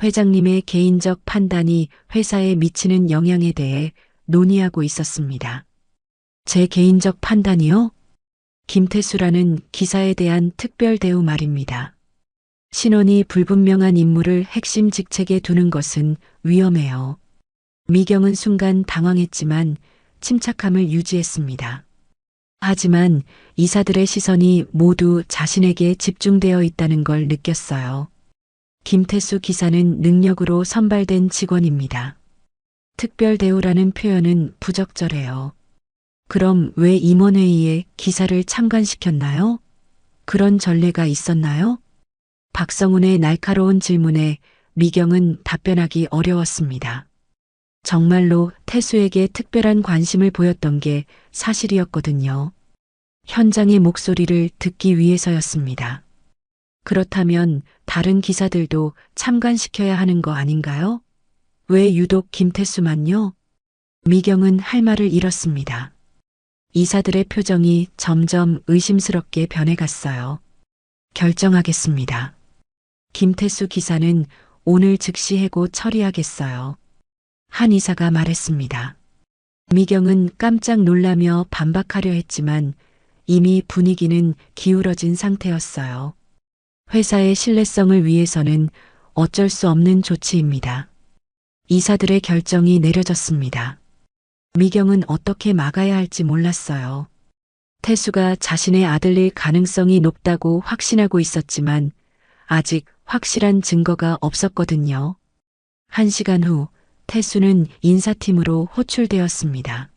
Speaker 2: 회장님의 개인적 판단이 회사에 미치는 영향에 대해 논의하고 있었습니다. 제 개인적 판단이요? 김태수라는 기사에 대한 특별 대우 말입니다. 신원이 불분명한 인물을 핵심 직책에 두는 것은 위험해요. 미경은 순간 당황했지만 침착함을 유지했습니다. 하지만 이사들의 시선이 모두 자신에게 집중되어 있다는 걸 느꼈어요. 김태수 기사는 능력으로 선발된 직원입니다. 특별 대우라는 표현은 부적절해요. 그럼 왜 임원회의에 기사를 참관시켰나요? 그런 전례가 있었나요? 박성훈의 날카로운 질문에 미경은 답변하기 어려웠습니다. 정말로 태수에게 특별한 관심을 보였던 게 사실이었거든요. 현장의 목소리를 듣기 위해서였습니다. 그렇다면 다른 기사들도 참관시켜야 하는 거 아닌가요? 왜 유독 김태수만요? 미경은 할 말을 잃었습니다. 이사들의 표정이 점점 의심스럽게 변해갔어요. 결정하겠습니다. 김태수 기사는 오늘 즉시 해고 처리하겠어요. 한 이사가 말했습니다. 미경은 깜짝 놀라며 반박하려 했지만 이미 분위기는 기울어진 상태였어요. 회사의 신뢰성을 위해서는 어쩔 수 없는 조치입니다. 이사들의 결정이 내려졌습니다. 미경은 어떻게 막아야 할지 몰랐어요. 태수가 자신의 아들일 가능성이 높다고 확신하고 있었지만 아직 확실한 증거가 없었거든요. 1시간 후 태수는 인사팀으로 호출되었습니다.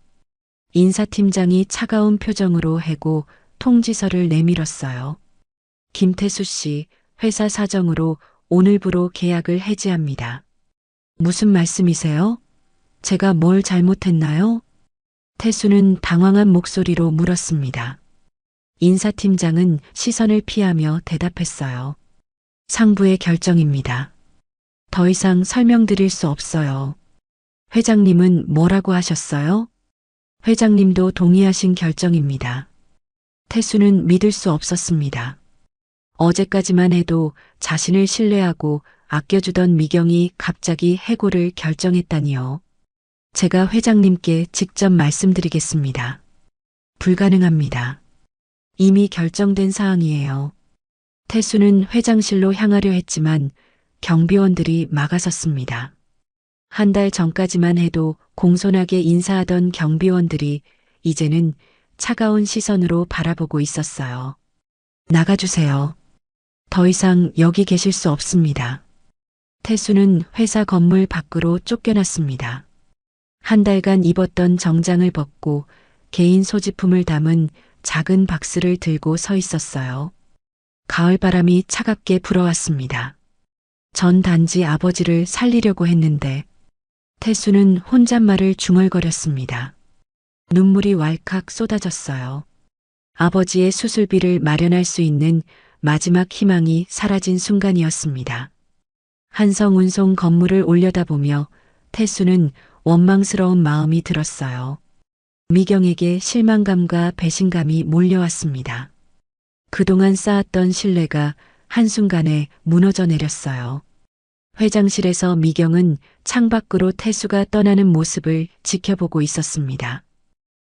Speaker 2: 인사팀장이 차가운 표정으로 해고 통지서를 내밀었어요. 김태수 씨, 회사 사정으로 오늘부로 계약을 해지합니다. 무슨 말씀이세요? 제가 뭘 잘못했나요? 태수는 당황한 목소리로 물었습니다. 인사팀장은 시선을 피하며 대답했어요. 상부의 결정입니다. 더 이상 설명드릴 수 없어요. 회장님은 뭐라고 하셨어요? 회장님도 동의하신 결정입니다. 태수는 믿을 수 없었습니다. 어제까지만 해도 자신을 신뢰하고 아껴주던 미경이 갑자기 해고를 결정했다니요. 제가 회장님께 직접 말씀드리겠습니다. 불가능합니다. 이미 결정된 사항이에요. 태수는 회장실로 향하려 했지만 경비원들이 막아섰습니다. 한 달 전까지만 해도 공손하게 인사하던 경비원들이 이제는 차가운 시선으로 바라보고 있었어요. 나가주세요. 더 이상 여기 계실 수 없습니다. 태수는 회사 건물 밖으로 쫓겨났습니다. 한 달간 입었던 정장을 벗고 개인 소지품을 담은 작은 박스를 들고 서 있었어요. 가을바람이 차갑게 불어왔습니다. 전 단지 아버지를 살리려고 했는데 태수는 혼잣말을 중얼거렸습니다. 눈물이 왈칵 쏟아졌어요. 아버지의 수술비를 마련할 수 있는 마지막 희망이 사라진 순간이었습니다. 한성운송 건물을 올려다보며 태수는 원망스러운 마음이 들었어요. 미경에게 실망감과 배신감이 몰려왔습니다. 그동안 쌓았던 신뢰가 한순간에 무너져 내렸어요. 회장실에서 미경은 창밖으로 태수가 떠나는 모습을 지켜보고 있었습니다.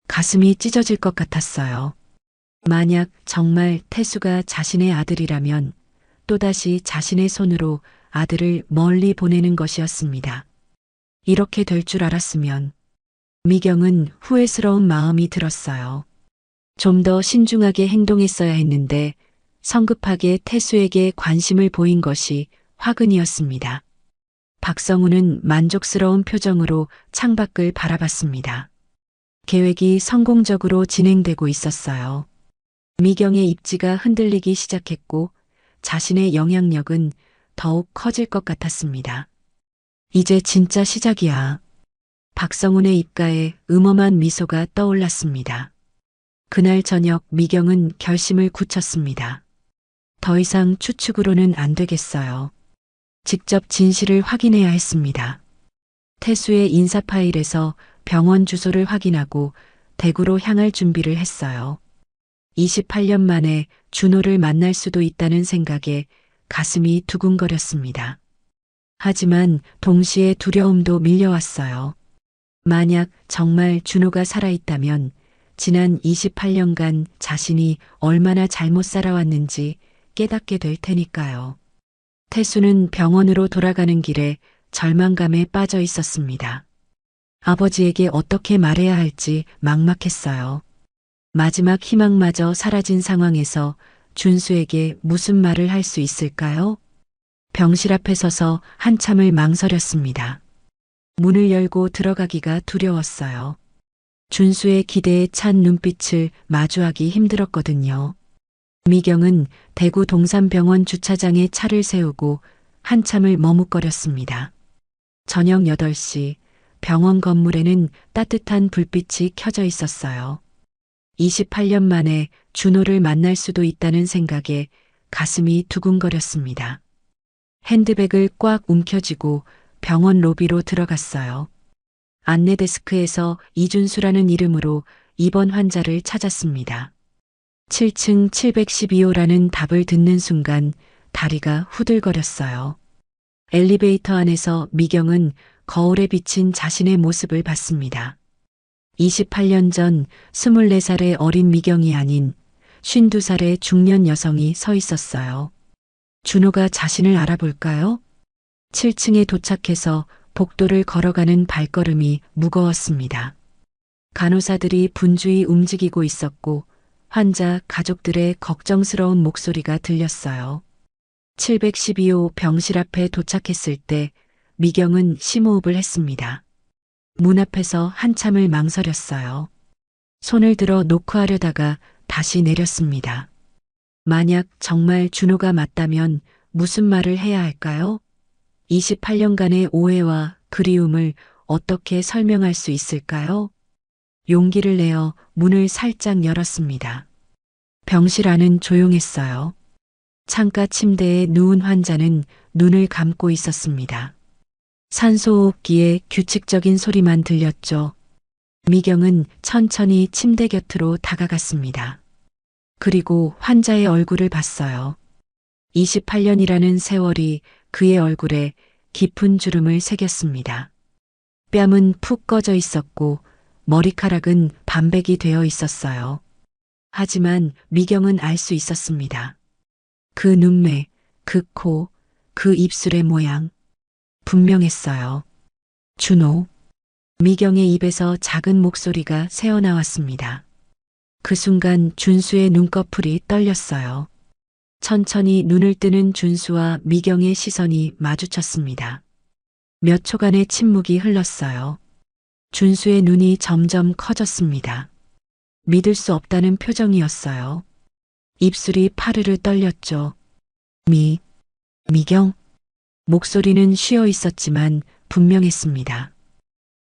Speaker 2: 가슴이 찢어질 것 같았어요. 만약 정말 태수가 자신의 아들이라면 또다시 자신의 손으로 아들을 멀리 보내는 것이었습니다. 이렇게 될 줄 알았으면 미경은 후회스러운 마음이 들었어요. 좀 더 신중하게 행동했어야 했는데 성급하게 태수에게 관심을 보인 것이 화근이었습니다. 박성우는 만족스러운 표정으로 창밖을 바라봤습니다. 계획이 성공적으로 진행되고 있었어요. 미경의 입지가 흔들리기 시작했고 자신의 영향력은 더욱 커질 것 같았습니다. 이제 진짜 시작이야. 박성훈의 입가에 음험한 미소가 떠올랐습니다. 그날 저녁 미경은 결심을 굳혔습니다. 더 이상 추측으로는 안 되겠어요. 직접 진실을 확인해야 했습니다. 태수의 인사 파일에서 병원 주소를 확인하고 대구로 향할 준비를 했어요. 28년 만에 준호를 만날 수도 있다는 생각에 가슴이 두근거렸습니다. 하지만 동시에 두려움도 밀려왔어요. 만약 정말 준호가 살아있다면 지난 28년간 자신이 얼마나 잘못 살아왔는지 깨닫게 될 테니까요. 태수는 병원으로 돌아가는 길에 절망감에 빠져 있었습니다. 아버지에게 어떻게 말해야 할지 막막했어요. 마지막 희망마저 사라진 상황에서 준수에게 무슨 말을 할 수 있을까요? 병실 앞에 서서 한참을 망설였습니다. 문을 열고 들어가기가 두려웠어요. 준수의 기대에 찬 눈빛을 마주하기 힘들었거든요. 미경은 대구 동산병원 주차장에 차를 세우고 한참을 머뭇거렸습니다. 저녁 8시 병원 건물에는 따뜻한 불빛이 켜져 있었어요. 28년 만에 준호를 만날 수도 있다는 생각에 가슴이 두근거렸습니다. 핸드백을 꽉 움켜쥐고 병원 로비로 들어갔어요. 안내 데스크에서 이준수라는 이름으로 입원 환자를 찾았습니다. 7층 712호라는 답을 듣는 순간 다리가 후들거렸어요. 엘리베이터 안에서 미경은 거울에 비친 자신의 모습을 봤습니다. 28년 전 24살의 어린 미경이 아닌 52살의 중년 여성이 서 있었어요. 준호가 자신을 알아볼까요? 7층에 도착해서 복도를 걸어가는 발걸음이 무거웠습니다. 간호사들이 분주히 움직이고 있었고 환자 가족들의 걱정스러운 목소리가 들렸어요. 712호 병실 앞에 도착했을 때 미경은 심호흡을 했습니다. 문 앞에서 한참을 망설였어요. 손을 들어 놓고 하려다가 다시 내렸습니다. 만약 정말 준호가 맞다면 무슨 말을 해야 할까요? 28년간의 오해와 그리움을 어떻게 설명할 수 있을까요? 용기를 내어 문을 살짝 열었습니다. 병실 안은 조용했어요. 창가 침대에 누운 환자는 눈을 감고 있었습니다. 산소호흡기에 규칙적인 소리만 들렸죠. 미경은 천천히 침대 곁으로 다가갔습니다. 그리고 환자의 얼굴을 봤어요. 28년이라는 세월이 그의 얼굴에 깊은 주름을 새겼습니다. 뺨은 푹 꺼져 있었고 머리카락은 반백이 되어 있었어요. 하지만 미경은 알 수 있었습니다. 그 눈매, 그 코, 그 입술의 모양. 분명했어요. 준호. 미경의 입에서 작은 목소리가 새어나왔습니다. 그 순간 준수의 눈꺼풀이 떨렸어요. 천천히 눈을 뜨는 준수와 미경의 시선이 마주쳤습니다. 몇 초간의 침묵이 흘렀어요. 준수의 눈이 점점 커졌습니다. 믿을 수 없다는 표정이었어요. 입술이 파르르 떨렸죠. 미경? 목소리는 쉬어 있었지만 분명했습니다.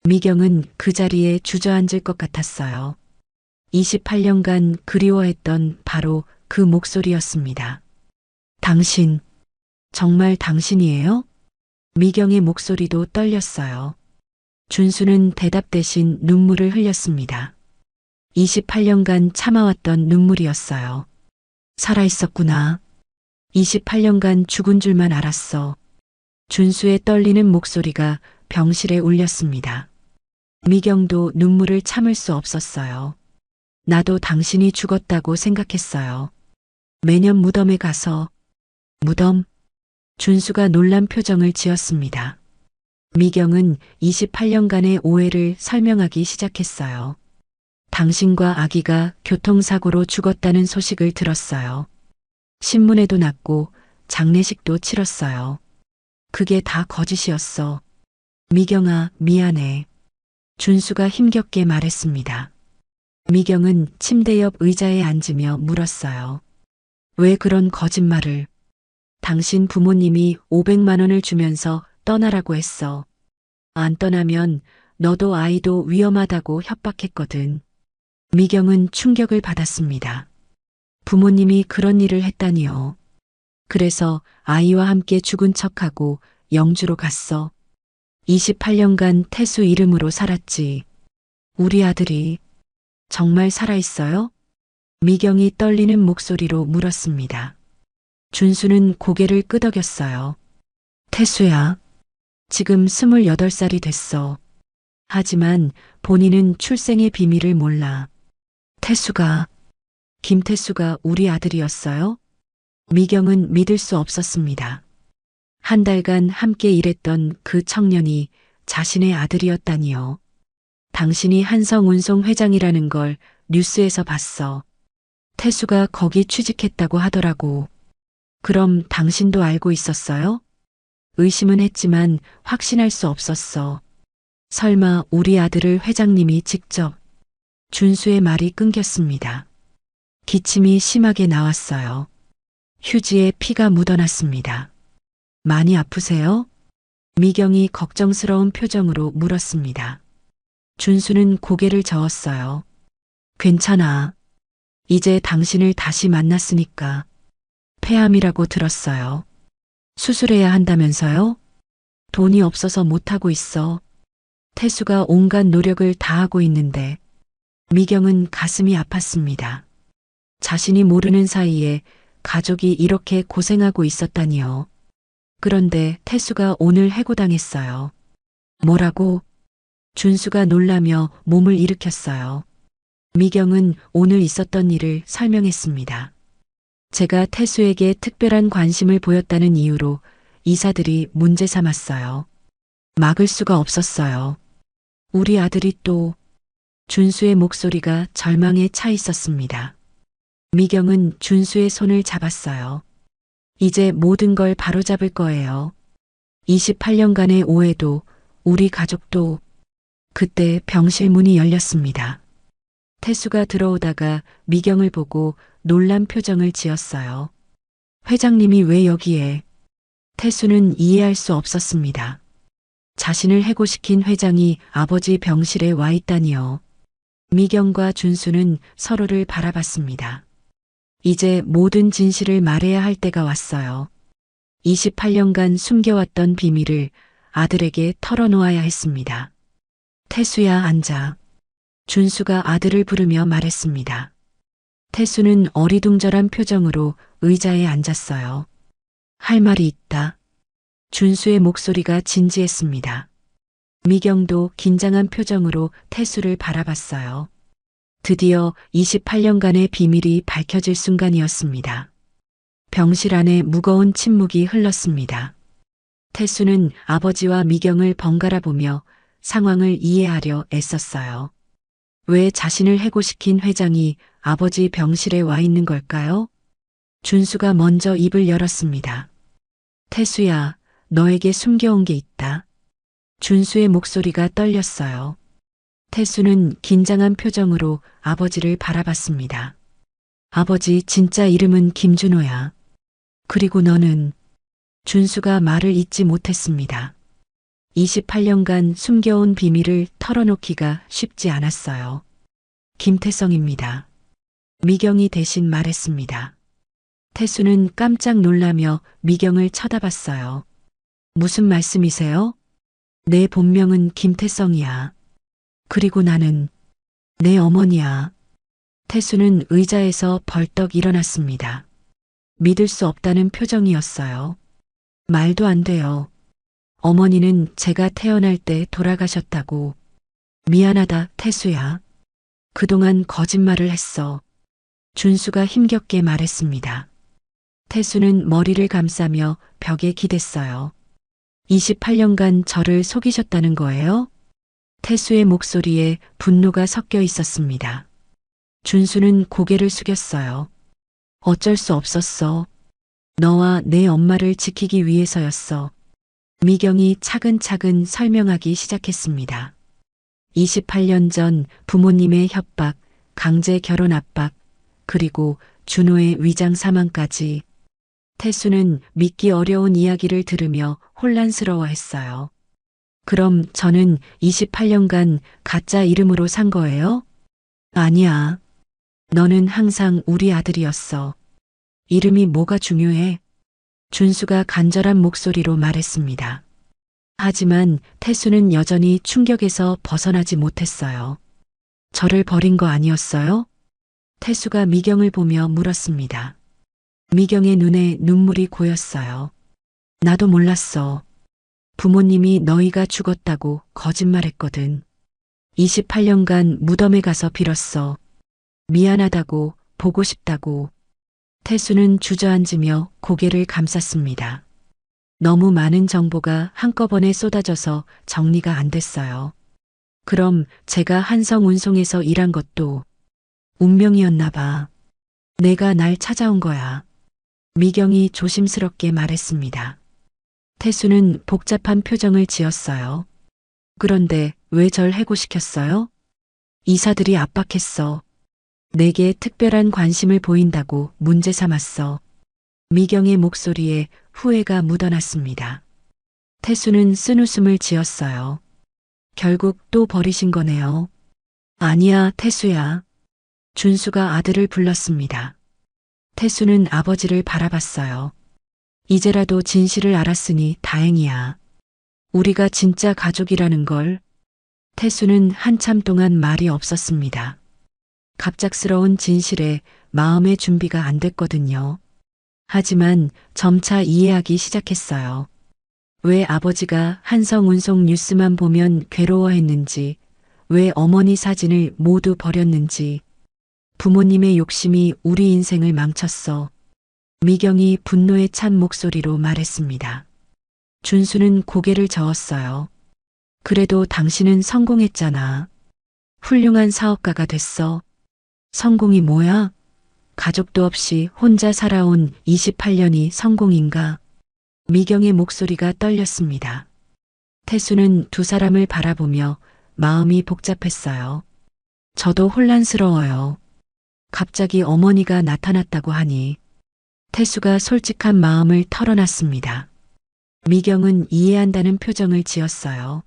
Speaker 2: 미경은 그 자리에 주저앉을 것 같았어요. 28년간 그리워했던 바로 그 목소리였습니다. 당신, 정말 당신이에요? 미경의 목소리도 떨렸어요. 준수는 대답 대신 눈물을 흘렸습니다. 28년간 참아왔던 눈물이었어요. 살아있었구나. 28년간 죽은 줄만 알았어. 준수의 떨리는 목소리가 병실에 울렸습니다. 미경도 눈물을 참을 수 없었어요. 나도 당신이 죽었다고 생각했어요. 매년 무덤에 가서. 무덤? 준수가 놀란 표정을 지었습니다. 미경은 28년간의 오해를 설명하기 시작했어요. 당신과 아기가 교통사고로 죽었다는 소식을 들었어요. 신문에도 났고 장례식도 치렀어요. 그게 다 거짓이었어. 미경아, 미안해. 준수가 힘겹게 말했습니다. 미경은 침대 옆 의자에 앉으며 물었어요. 왜 그런 거짓말을? 당신 부모님이 500만 원을 주면서 떠나라고 했어. 안 떠나면 너도 아이도 위험하다고 협박했거든. 미경은 충격을 받았습니다. 부모님이 그런 일을 했다니요. 그래서 아이와 함께 죽은 척하고 영주로 갔어. 28년간 태수 이름으로 살았지. 우리 아들이 정말 살아있어요? 미경이 떨리는 목소리로 물었습니다. 준수는 고개를 끄덕였어요. 태수야, 지금 28살이 됐어. 하지만 본인은 출생의 비밀을 몰라. 태수가, 김태수가 우리 아들이었어요? 미경은 믿을 수 없었습니다. 한 달간 함께 일했던 그 청년이 자신의 아들이었다니요. 당신이 한성운송 회장이라는 걸 뉴스에서 봤어. 태수가 거기 취직했다고 하더라고. 그럼 당신도 알고 있었어요? 의심은 했지만 확신할 수 없었어. 설마 우리 아들을 회장님이 직접. 준수의 말이 끊겼습니다. 기침이 심하게 나왔어요. 휴지에 피가 묻어났습니다. 많이 아프세요? 미경이 걱정스러운 표정으로 물었습니다. 준수는 고개를 저었어요. 괜찮아. 이제 당신을 다시 만났으니까. 폐암이라고 들었어요. 수술해야 한다면서요? 돈이 없어서 못하고 있어. 태수가 온갖 노력을 다하고 있는데 미경은 가슴이 아팠습니다. 자신이 모르는 사이에 가족이 이렇게 고생하고 있었다니요. 그런데 태수가 오늘 해고당했어요. 뭐라고? 준수가 놀라며 몸을 일으켰어요. 미경은 오늘 있었던 일을 설명했습니다. 제가 태수에게 특별한 관심을 보였다는 이유로 이사들이 문제 삼았어요. 막을 수가 없었어요. 우리 아들이 또... 준수의 목소리가 절망에 차 있었습니다. 미경은 준수의 손을 잡았어요. 이제 모든 걸 바로잡을 거예요. 28년간의 오해도 우리 가족도. 그때 병실 문이 열렸습니다. 태수가 들어오다가 미경을 보고 놀란 표정을 지었어요. 회장님이 왜 여기에? 태수는 이해할 수 없었습니다. 자신을 해고시킨 회장이 아버지 병실에 와 있다니요. 미경과 준수는 서로를 바라봤습니다. 이제 모든 진실을 말해야 할 때가 왔어요. 28년간 숨겨왔던 비밀을 아들에게 털어놓아야 했습니다. 태수야, 앉아. 준수가 아들을 부르며 말했습니다. 태수는 어리둥절한 표정으로 의자에 앉았어요. 할 말이 있다. 준수의 목소리가 진지했습니다. 미경도 긴장한 표정으로 태수를 바라봤어요. 드디어 28년간의 비밀이 밝혀질 순간이었습니다. 병실 안에 무거운 침묵이 흘렀습니다. 태수는 아버지와 미경을 번갈아 보며 상황을 이해하려 애썼어요. 왜 자신을 해고시킨 회장이 아버지 병실에 와 있는 걸까요? 준수가 먼저 입을 열었습니다. 태수야, 너에게 숨겨온 게 있다. 준수의 목소리가 떨렸어요. 태수는 긴장한 표정으로 아버지를 바라봤습니다. 아버지, 진짜 이름은 김준호야. 그리고 너는... 준수가 말을 잇지 못했습니다. 28년간 숨겨온 비밀을 털어놓기가 쉽지 않았어요. 김태성입니다. 미경이 대신 말했습니다. 태수는 깜짝 놀라며 미경을 쳐다봤어요. 무슨 말씀이세요? 내 본명은 김태성이야. 그리고 나는 내 어머니야. 태수는 의자에서 벌떡 일어났습니다. 믿을 수 없다는 표정이었어요. 말도 안 돼요. 어머니는 제가 태어날 때 돌아가셨다고. 미안하다, 태수야. 그동안 거짓말을 했어. 준수가 힘겹게 말했습니다. 태수는 머리를 감싸며 벽에 기댔어요. 28년간 저를 속이셨다는 거예요? 태수의 목소리에 분노가 섞여 있었습니다. 준수는 고개를 숙였어요. 어쩔 수 없었어. 너와 내 엄마를 지키기 위해서였어. 미경이 차근차근 설명하기 시작했습니다. 28년 전 부모님의 협박, 강제 결혼 압박, 그리고 준호의 위장 사망까지. 태수는 믿기 어려운 이야기를 들으며 혼란스러워했어요. 그럼 저는 28년간 가짜 이름으로 산 거예요? 아니야. 너는 항상 우리 아들이었어. 이름이 뭐가 중요해? 준수가 간절한 목소리로 말했습니다. 하지만 태수는 여전히 충격에서 벗어나지 못했어요. 저를 버린 거 아니었어요? 태수가 미경을 보며 물었습니다. 미경의 눈에 눈물이 고였어요. 나도 몰랐어. 부모님이 너희가 죽었다고 거짓말했거든. 28년간 무덤에 가서 빌었어. 미안하다고, 보고 싶다고. 태수는 주저앉으며 고개를 감쌌습니다. 너무 많은 정보가 한꺼번에 쏟아져서 정리가 안 됐어요. 그럼 제가 한성운송에서 일한 것도 운명이었나 봐. 내가 날 찾아온 거야. 미경이 조심스럽게 말했습니다. 태수는 복잡한 표정을 지었어요. 그런데 왜 절 해고시켰어요? 이사들이 압박했어. 내게 특별한 관심을 보인다고 문제 삼았어. 미경의 목소리에 후회가 묻어났습니다. 태수는 쓴웃음을 지었어요. 결국 또 버리신 거네요. 아니야, 태수야. 준수가 아들을 불렀습니다. 태수는 아버지를 바라봤어요. 이제라도 진실을 알았으니 다행이야. 우리가 진짜 가족이라는 걸. 태수는 한참 동안 말이 없었습니다. 갑작스러운 진실에 마음의 준비가 안 됐거든요. 하지만 점차 이해하기 시작했어요. 왜 아버지가 한성운송 뉴스만 보면 괴로워했는지, 왜 어머니 사진을 모두 버렸는지, 부모님의 욕심이 우리 인생을 망쳤어. 미경이 분노에 찬 목소리로 말했습니다. 준수는 고개를 저었어요. 그래도 당신은 성공했잖아. 훌륭한 사업가가 됐어. 성공이 뭐야? 가족도 없이 혼자 살아온 28년이 성공인가? 미경의 목소리가 떨렸습니다. 태수는 두 사람을 바라보며 마음이 복잡했어요. 저도 혼란스러워요. 갑자기 어머니가 나타났다고 하니 태수가 솔직한 마음을 털어놨습니다. 미경은 이해한다는 표정을 지었어요.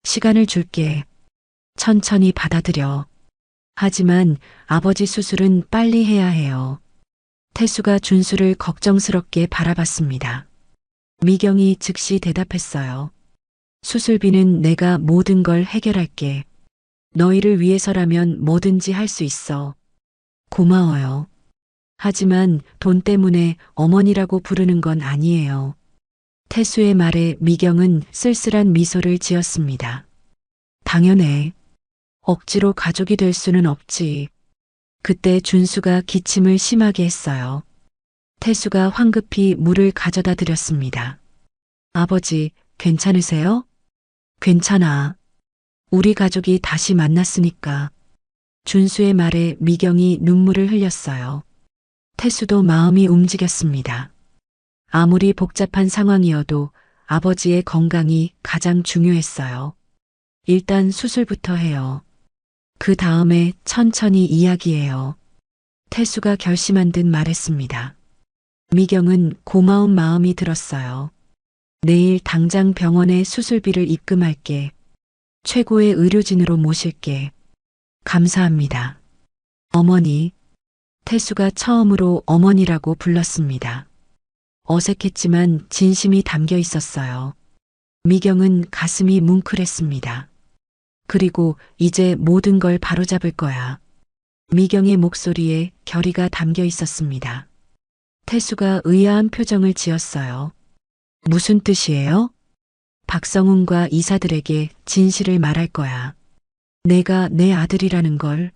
Speaker 2: 시간을 줄게. 천천히 받아들여. 하지만 아버지 수술은 빨리 해야 해요. 태수가 준수를 걱정스럽게 바라봤습니다. 미경이 즉시 대답했어요. 수술비는 내가 모든 걸 해결할게. 너희를 위해서라면 뭐든지 할 수 있어. 고마워요. 하지만 돈 때문에 어머니라고 부르는 건 아니에요. 태수의 말에 미경은 쓸쓸한 미소를 지었습니다. 당연해. 억지로 가족이 될 수는 없지. 그때 준수가 기침을 심하게 했어요. 태수가 황급히 물을 가져다 드렸습니다. 아버지, 괜찮으세요? 괜찮아. 우리 가족이 다시 만났으니까. 준수의 말에 미경이 눈물을 흘렸어요. 태수도 마음이 움직였습니다. 아무리 복잡한 상황이어도 아버지의 건강이 가장 중요했어요. 일단 수술부터 해요. 그 다음에 천천히 이야기해요. 태수가 결심한 듯 말했습니다. 미경은 고마운 마음이 들었어요. 내일 당장 병원에 수술비를 입금할게. 최고의 의료진으로 모실게. 감사합니다. 어머니. 태수가 처음으로 어머니라고 불렀습니다. 어색했지만 진심이 담겨 있었어요. 미경은 가슴이 뭉클했습니다. 그리고 이제 모든 걸 바로잡을 거야. 미경의 목소리에 결의가 담겨 있었습니다. 태수가 의아한 표정을 지었어요. 무슨 뜻이에요? 박성훈과 이사들에게 진실을 말할 거야. 내가 내 아들이라는 걸.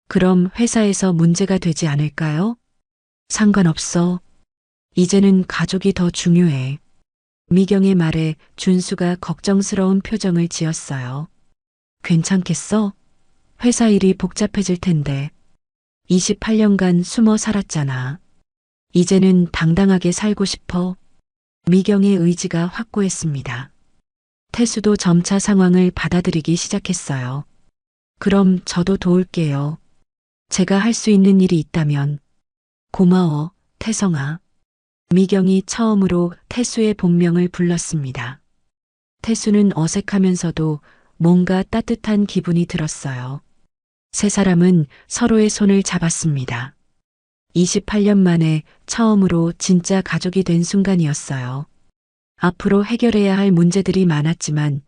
Speaker 2: 그럼 회사에서 문제가 되지 않을까요? 상관없어. 이제는 가족이 더 중요해. 미경의 말에 준수가 걱정스러운 표정을 지었어요. 괜찮겠어? 회사 일이 복잡해질 텐데. 28년간 숨어 살았잖아. 이제는 당당하게 살고 싶어. 미경의 의지가 확고했습니다. 태수도 점차 상황을 받아들이기 시작했어요. 그럼 저도 도울게요. 제가 할 수 있는 일이 있다면. 고마워, 태성아. 미경이 처음으로 태수의 본명을 불렀습니다. 태수는 어색하면서도 뭔가 따뜻한 기분이 들었어요. 세 사람은 서로의 손을 잡았습니다. 28년 만에 처음으로 진짜 가족이 된 순간이었어요. 앞으로 해결해야 할 문제들이 많았지만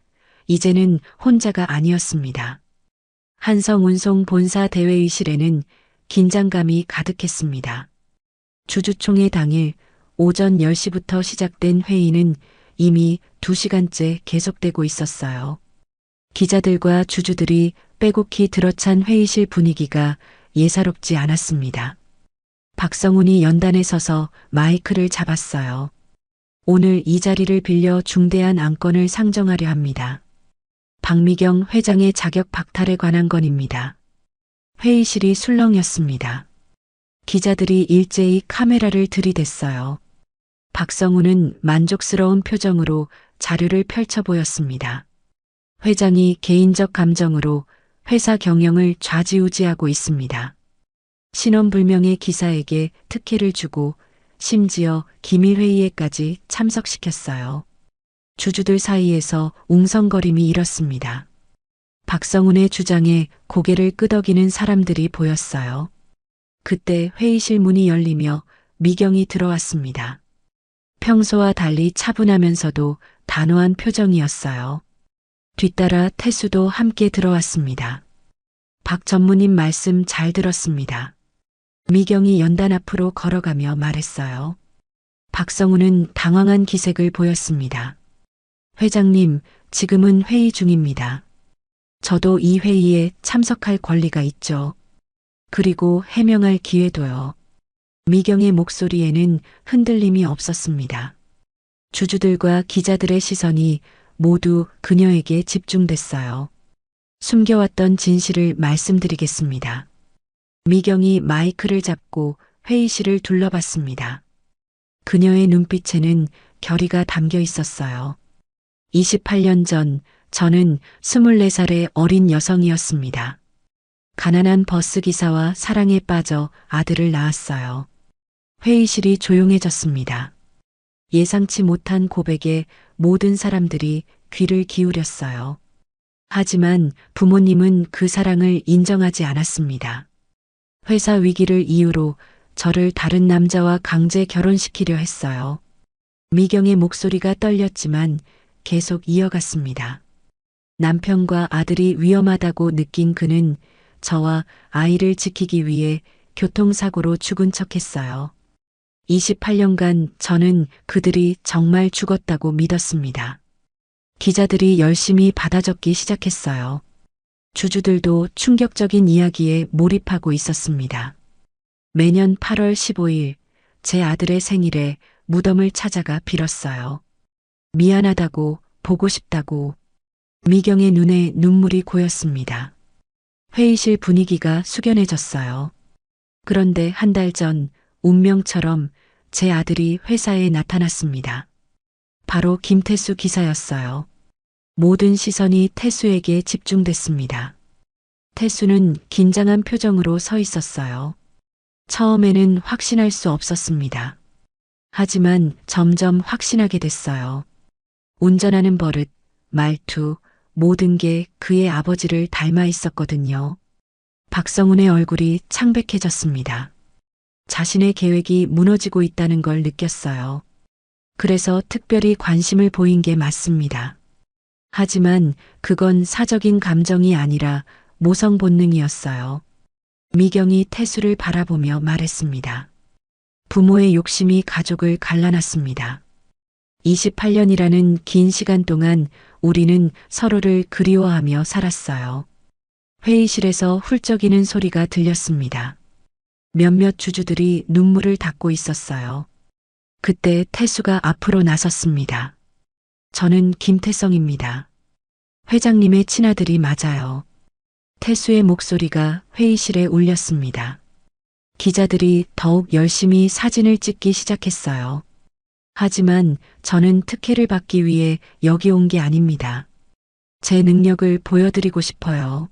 Speaker 2: 이제는 혼자가 아니었습니다. 한성운송 본사 대회의실에는 긴장감이 가득했습니다. 주주총회 당일 오전 10시부터 시작된 회의는 이미 2시간째 계속되고 있었어요. 기자들과 주주들이 빼곡히 들어찬 회의실 분위기가 예사롭지 않았습니다. 박성훈이 연단에 서서 마이크를 잡았어요. 오늘 이 자리를 빌려 중대한 안건을 상정하려 합니다. 박미경 회장의 자격 박탈에 관한 건입니다. 회의실이 술렁였습니다. 기자들이 일제히 카메라를 들이댔어요. 박성훈은 만족스러운 표정으로 자료를 펼쳐 보였습니다. 회장이 개인적 감정으로 회사 경영을 좌지우지하고 있습니다. 신원불명의 기사에게 특혜를 주고 심지어 기밀회의에까지 참석시켰어요. 주주들 사이에서 웅성거림이 일었습니다. 박성훈의 주장에 고개를 끄덕이는 사람들이 보였어요. 그때 회의실 문이 열리며 미경이 들어왔습니다. 평소와 달리 차분하면서도 단호한 표정이었어요. 뒤따라 태수도 함께 들어왔습니다. 박 전무님 말씀 잘 들었습니다. 미경이 연단 앞으로 걸어가며 말했어요. 박성우는 당황한 기색을 보였습니다. 회장님, 지금은 회의 중입니다. 저도 이 회의에 참석할 권리가 있죠. 그리고 해명할 기회도요. 미경의 목소리에는 흔들림이 없었습니다. 주주들과 기자들의 시선이 모두 그녀에게 집중됐어요. 숨겨왔던 진실을 말씀드리겠습니다. 미경이 마이크를 잡고 회의실을 둘러봤습니다. 그녀의 눈빛에는 결의가 담겨 있었어요. 28년 전 저는 24살의 어린 여성이었습니다. 가난한 버스 기사와 사랑에 빠져 아들을 낳았어요. 회의실이 조용해졌습니다. 예상치 못한 고백에 모든 사람들이 귀를 기울였어요. 하지만 부모님은 그 사랑을 인정하지 않았습니다. 회사 위기를 이유로 저를 다른 남자와 강제 결혼시키려 했어요. 미경의 목소리가 떨렸지만 계속 이어갔습니다. 남편과 아들이 위험하다고 느낀 그는 저와 아이를 지키기 위해 교통사고로 죽은 척했어요. 28년간 저는 그들이 정말 죽었다고 믿었습니다. 기자들이 열심히 받아적기 시작했어요. 주주들도 충격적인 이야기에 몰입하고 있었습니다. 매년 8월 15일 제 아들의 생일에 무덤을 찾아가 빌었어요. 미안하다고, 보고 싶다고. 미경의 눈에 눈물이 고였습니다. 회의실 분위기가 숙연해졌어요. 그런데 한 달 전 운명처럼 제 아들이 회사에 나타났습니다. 바로 김태수 기사였어요. 모든 시선이 태수에게 집중됐습니다. 태수는 긴장한 표정으로 서 있었어요. 처음에는 확신할 수 없었습니다. 하지만 점점 확신하게 됐어요. 운전하는 버릇, 말투, 모든 게 그의 아버지를 닮아 있었거든요. 박성훈의 얼굴이 창백해졌습니다. 자신의 계획이 무너지고 있다는 걸 느꼈어요. 그래서 특별히 관심을 보인 게 맞습니다. 하지만 그건 사적인 감정이 아니라 모성 본능이었어요. 미경이 태수를 바라보며 말했습니다. 부모의 욕심이 가족을 갈라놨습니다. 28년이라는 긴 시간 동안 우리는 서로를 그리워하며 살았어요. 회의실에서 훌쩍이는 소리가 들렸습니다. 몇몇 주주들이 눈물을 닦고 있었어요. 그때 태수가 앞으로 나섰습니다. 저는 김태성입니다. 회장님의 친아들이 맞아요. 태수의 목소리가 회의실에 울렸습니다. 기자들이 더욱 열심히 사진을 찍기 시작했어요. 하지만 저는 특혜를 받기 위해 여기 온 게 아닙니다. 제 능력을 보여드리고 싶어요.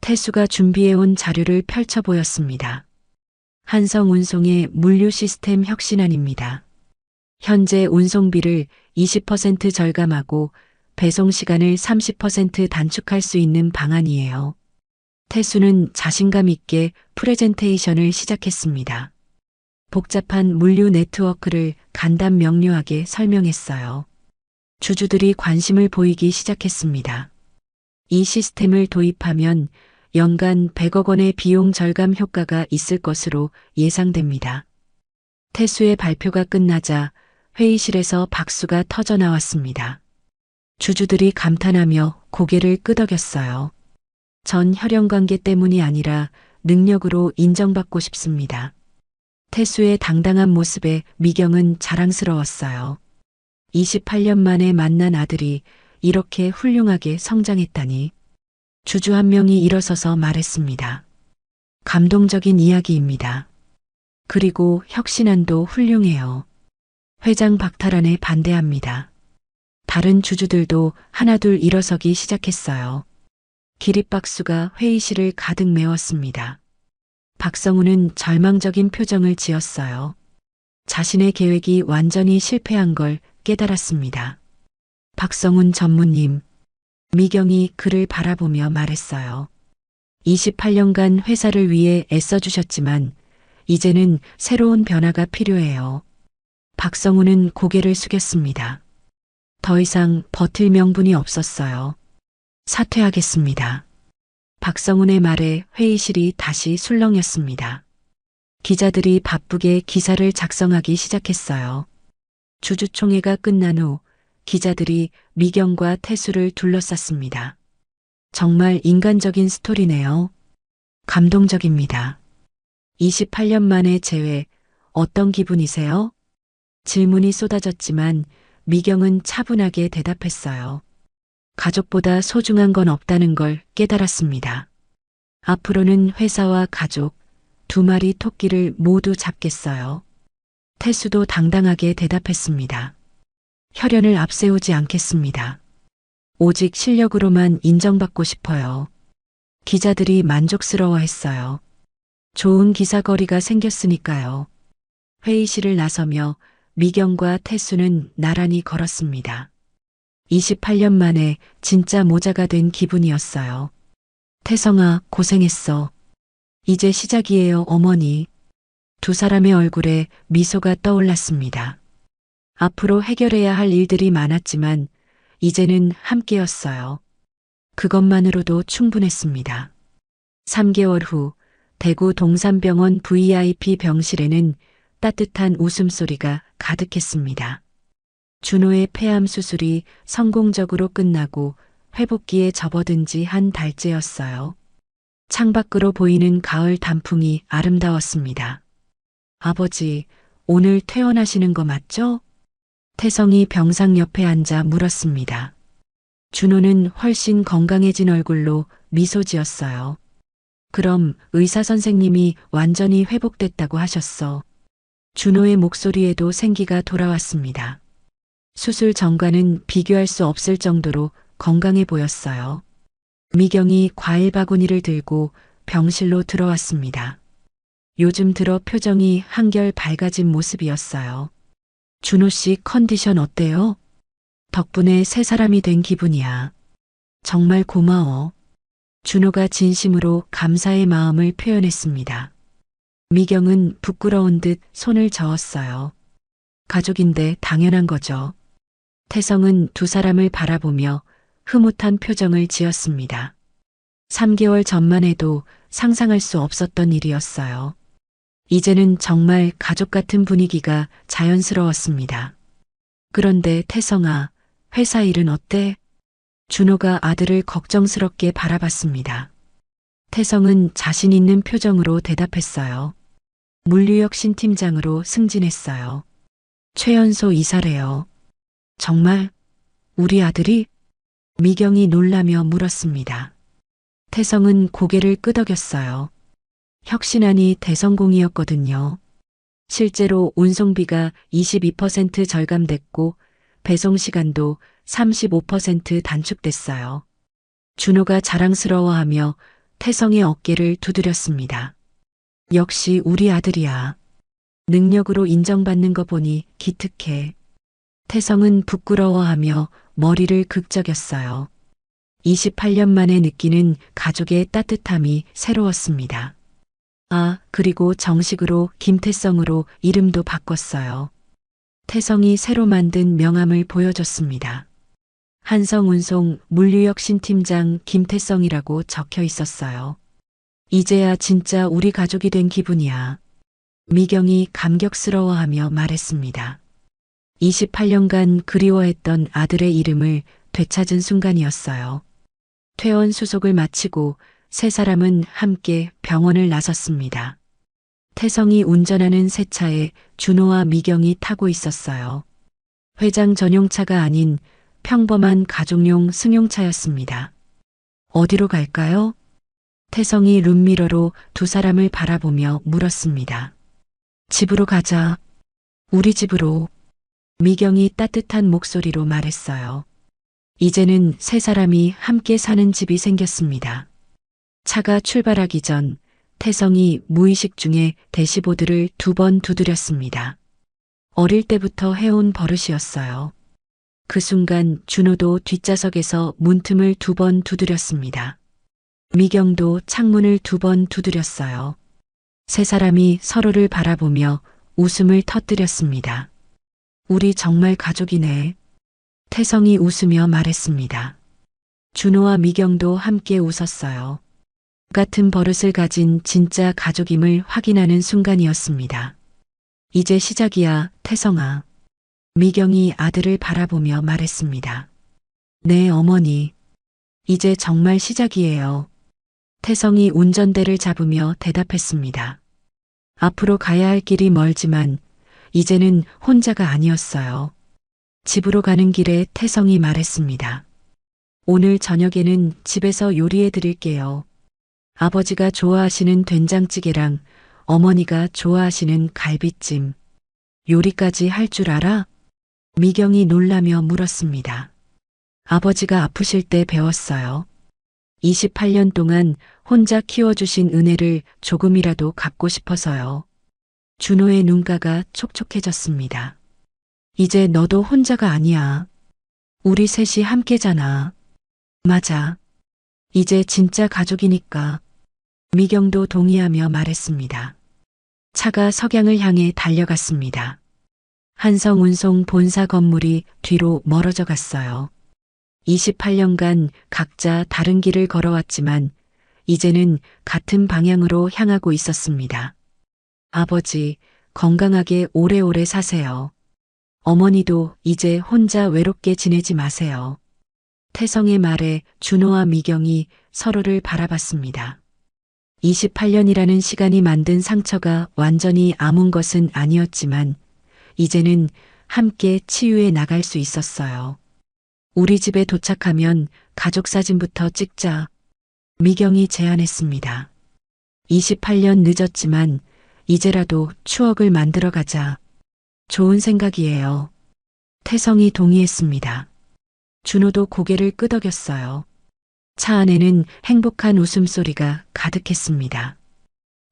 Speaker 2: 태수가 준비해온 자료를 펼쳐 보였습니다. 한성운송의 물류 시스템 혁신안입니다. 현재 운송비를 20% 절감하고 배송 시간을 30% 단축할 수 있는 방안이에요. 태수는 자신감 있게 프레젠테이션을 시작했습니다. 복잡한 물류 네트워크를 간단 명료하게 설명했어요. 주주들이 관심을 보이기 시작했습니다. 이 시스템을 도입하면 연간 100억 원의 비용 절감 효과가 있을 것으로 예상됩니다. 태수의 발표가 끝나자 회의실에서 박수가 터져 나왔습니다. 주주들이 감탄하며 고개를 끄덕였어요. 전 혈연 관계 때문이 아니라 능력으로 인정받고 싶습니다. 태수의 당당한 모습에 미경은 자랑스러웠어요. 28년 만에 만난 아들이 이렇게 훌륭하게 성장했다니. 주주 한 명이 일어서서 말했습니다. 감동적인 이야기입니다. 그리고 혁신안도 훌륭해요. 회장 박탈안에 반대합니다. 다른 주주들도 하나둘 일어서기 시작했어요. 기립박수가 회의실을 가득 메웠습니다. 박성우는 절망적인 표정을 지었어요. 자신의 계획이 완전히 실패한 걸 깨달았습니다. 박성훈 전무님, 미경이 그를 바라보며 말했어요. 28년간 회사를 위해 애써주셨지만 이제는 새로운 변화가 필요해요. 박성우는 고개를 숙였습니다. 더 이상 버틸 명분이 없었어요. 사퇴하겠습니다. 박성훈의 말에 회의실이 다시 술렁였습니다. 기자들이 바쁘게 기사를 작성하기 시작했어요. 주주총회가 끝난 후 기자들이 미경과 태수를 둘러쌌습니다. 정말 인간적인 스토리네요. 감동적입니다. 28년 만에 재회, 어떤 기분이세요? 질문이 쏟아졌지만 미경은 차분하게 대답했어요. 가족보다 소중한 건 없다는 걸 깨달았습니다. 앞으로는 회사와 가족, 두 마리 토끼를 모두 잡겠어요. 태수도 당당하게 대답했습니다. 혈연을 앞세우지 않겠습니다. 오직 실력으로만 인정받고 싶어요. 기자들이 만족스러워했어요. 좋은 기사거리가 생겼으니까요. 회의실을 나서며 미경과 태수는 나란히 걸었습니다. 28년 만에 진짜 모자가 된 기분이었어요. 태성아, 고생했어. 이제 시작이에요, 어머니. 두 사람의 얼굴에 미소가 떠올랐습니다. 앞으로 해결해야 할 일들이 많았지만 이제는 함께였어요. 그것만으로도 충분했습니다. 3개월 후 대구 동산병원 VIP 병실에는 따뜻한 웃음소리가 가득했습니다. 준호의 폐암 수술이 성공적으로 끝나고 회복기에 접어든 지 한 달째였어요. 창밖으로 보이는 가을 단풍이 아름다웠습니다. 아버지, 오늘 퇴원하시는 거 맞죠? 태성이 병상 옆에 앉아 물었습니다. 준호는 훨씬 건강해진 얼굴로 미소 지었어요. 그럼 의사 선생님이 완전히 회복됐다고 하셨어. 준호의 목소리에도 생기가 돌아왔습니다. 수술 전과는 비교할 수 없을 정도로 건강해 보였어요. 미경이 과일 바구니를 들고 병실로 들어왔습니다. 요즘 들어 표정이 한결 밝아진 모습이었어요. 준호 씨 컨디션 어때요? 덕분에 새 사람이 된 기분이야. 정말 고마워. 준호가 진심으로 감사의 마음을 표현했습니다. 미경은 부끄러운 듯 손을 저었어요. 가족인데 당연한 거죠. 태성은 두 사람을 바라보며 흐뭇한 표정을 지었습니다. 3개월 전만 해도 상상할 수 없었던 일이었어요. 이제는 정말 가족 같은 분위기가 자연스러웠습니다. 그런데 태성아, 회사 일은 어때? 준호가 아들을 걱정스럽게 바라봤습니다. 태성은 자신 있는 표정으로 대답했어요. 물류역 신팀장으로 승진했어요. 최연소 이사래요. 정말? 우리 아들이? 미경이 놀라며 물었습니다. 태성은 고개를 끄덕였어요. 혁신안이 대성공이었거든요. 실제로 운송비가 22% 절감됐고 배송 시간도 35% 단축됐어요. 준호가 자랑스러워하며 태성의 어깨를 두드렸습니다. 역시 우리 아들이야. 능력으로 인정받는 거 보니 기특해. 태성은 부끄러워하며 머리를 극적였어요. 28년 만에 느끼는 가족의 따뜻함이 새로웠습니다. 아, 그리고 정식으로 김태성으로 이름도 바꿨어요. 태성이 새로 만든 명함을 보여줬습니다. 한성운송 물류역 신팀장 김태성이라고 적혀 있었어요. 이제야 진짜 우리 가족이 된 기분이야. 미경이 감격스러워하며 말했습니다. 28년간 그리워했던 아들의 이름을 되찾은 순간이었어요. 퇴원 수속을 마치고 세 사람은 함께 병원을 나섰습니다. 태성이 운전하는 새 차에 준호와 미경이 타고 있었어요. 회장 전용차가 아닌 평범한 가족용 승용차였습니다. 어디로 갈까요? 태성이 룸미러로 두 사람을 바라보며 물었습니다. 집으로 가자. 우리 집으로. 미경이 따뜻한 목소리로 말했어요. 이제는 세 사람이 함께 사는 집이 생겼습니다. 차가 출발하기 전 태성이 무의식 중에 대시보드를 2번 두드렸습니다. 어릴 때부터 해온 버릇이었어요. 그 순간 준호도 뒷좌석에서 문틈을 2번 두드렸습니다. 미경도 창문을 2번 두드렸어요. 세 사람이 서로를 바라보며 웃음을 터뜨렸습니다. 우리 정말 가족이네. 태성이 웃으며 말했습니다. 준호와 미경도 함께 웃었어요. 같은 버릇을 가진 진짜 가족임을 확인하는 순간이었습니다. 이제 시작이야, 태성아. 미경이 아들을 바라보며 말했습니다. 네, 어머니. 이제 정말 시작이에요. 태성이 운전대를 잡으며 대답했습니다. 앞으로 가야 할 길이 멀지만 이제는 혼자가 아니었어요. 집으로 가는 길에 태성이 말했습니다. 오늘 저녁에는 집에서 요리해 드릴게요. 아버지가 좋아하시는 된장찌개랑 어머니가 좋아하시는 갈비찜. 요리까지 할 줄 알아? 미경이 놀라며 물었습니다. 아버지가 아프실 때 배웠어요. 28년 동안 혼자 키워주신 은혜를 조금이라도 갚고 싶어서요. 준호의 눈가가 촉촉해졌습니다. 이제 너도 혼자가 아니야. 우리 셋이 함께잖아. 맞아. 이제 진짜 가족이니까. 미경도 동의하며 말했습니다. 차가 석양을 향해 달려갔습니다. 한성운송 본사 건물이 뒤로 멀어져 갔어요. 28년간 각자 다른 길을 걸어왔지만 이제는 같은 방향으로 향하고 있었습니다. 아버지, 건강하게 오래오래 사세요. 어머니도 이제 혼자 외롭게 지내지 마세요. 태성의 말에 준호와 미경이 서로를 바라봤습니다. 28년이라는 시간이 만든 상처가 완전히 아문 것은 아니었지만 이제는 함께 치유해 나갈 수 있었어요. 우리 집에 도착하면 가족 사진부터 찍자. 미경이 제안했습니다. 28년 늦었지만 이제라도 추억을 만들어 가자. 좋은 생각이에요. 태성이 동의했습니다. 준호도 고개를 끄덕였어요. 차 안에는 행복한 웃음소리가 가득했습니다.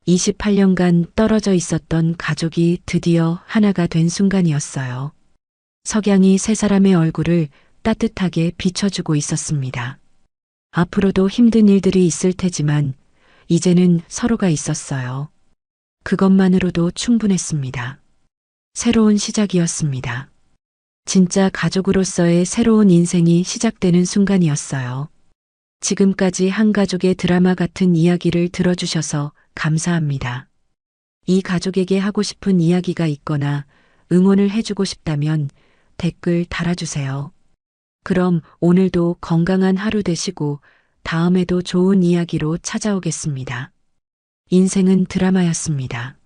Speaker 2: 28년간 떨어져 있었던 가족이 드디어 하나가 된 순간이었어요. 석양이 세 사람의 얼굴을 따뜻하게 비춰주고 있었습니다. 앞으로도 힘든 일들이 있을 테지만 이제는 서로가 있었어요. 그것만으로도 충분했습니다. 새로운 시작이었습니다. 진짜 가족으로서의 새로운 인생이 시작되는 순간이었어요. 지금까지 한 가족의 드라마 같은 이야기를 들어주셔서 감사합니다. 이 가족에게 하고 싶은 이야기가 있거나 응원을 해주고 싶다면 댓글 달아주세요. 그럼 오늘도 건강한 하루 되시고 다음에도 좋은 이야기로 찾아오겠습니다. 인생은 드라마였습니다.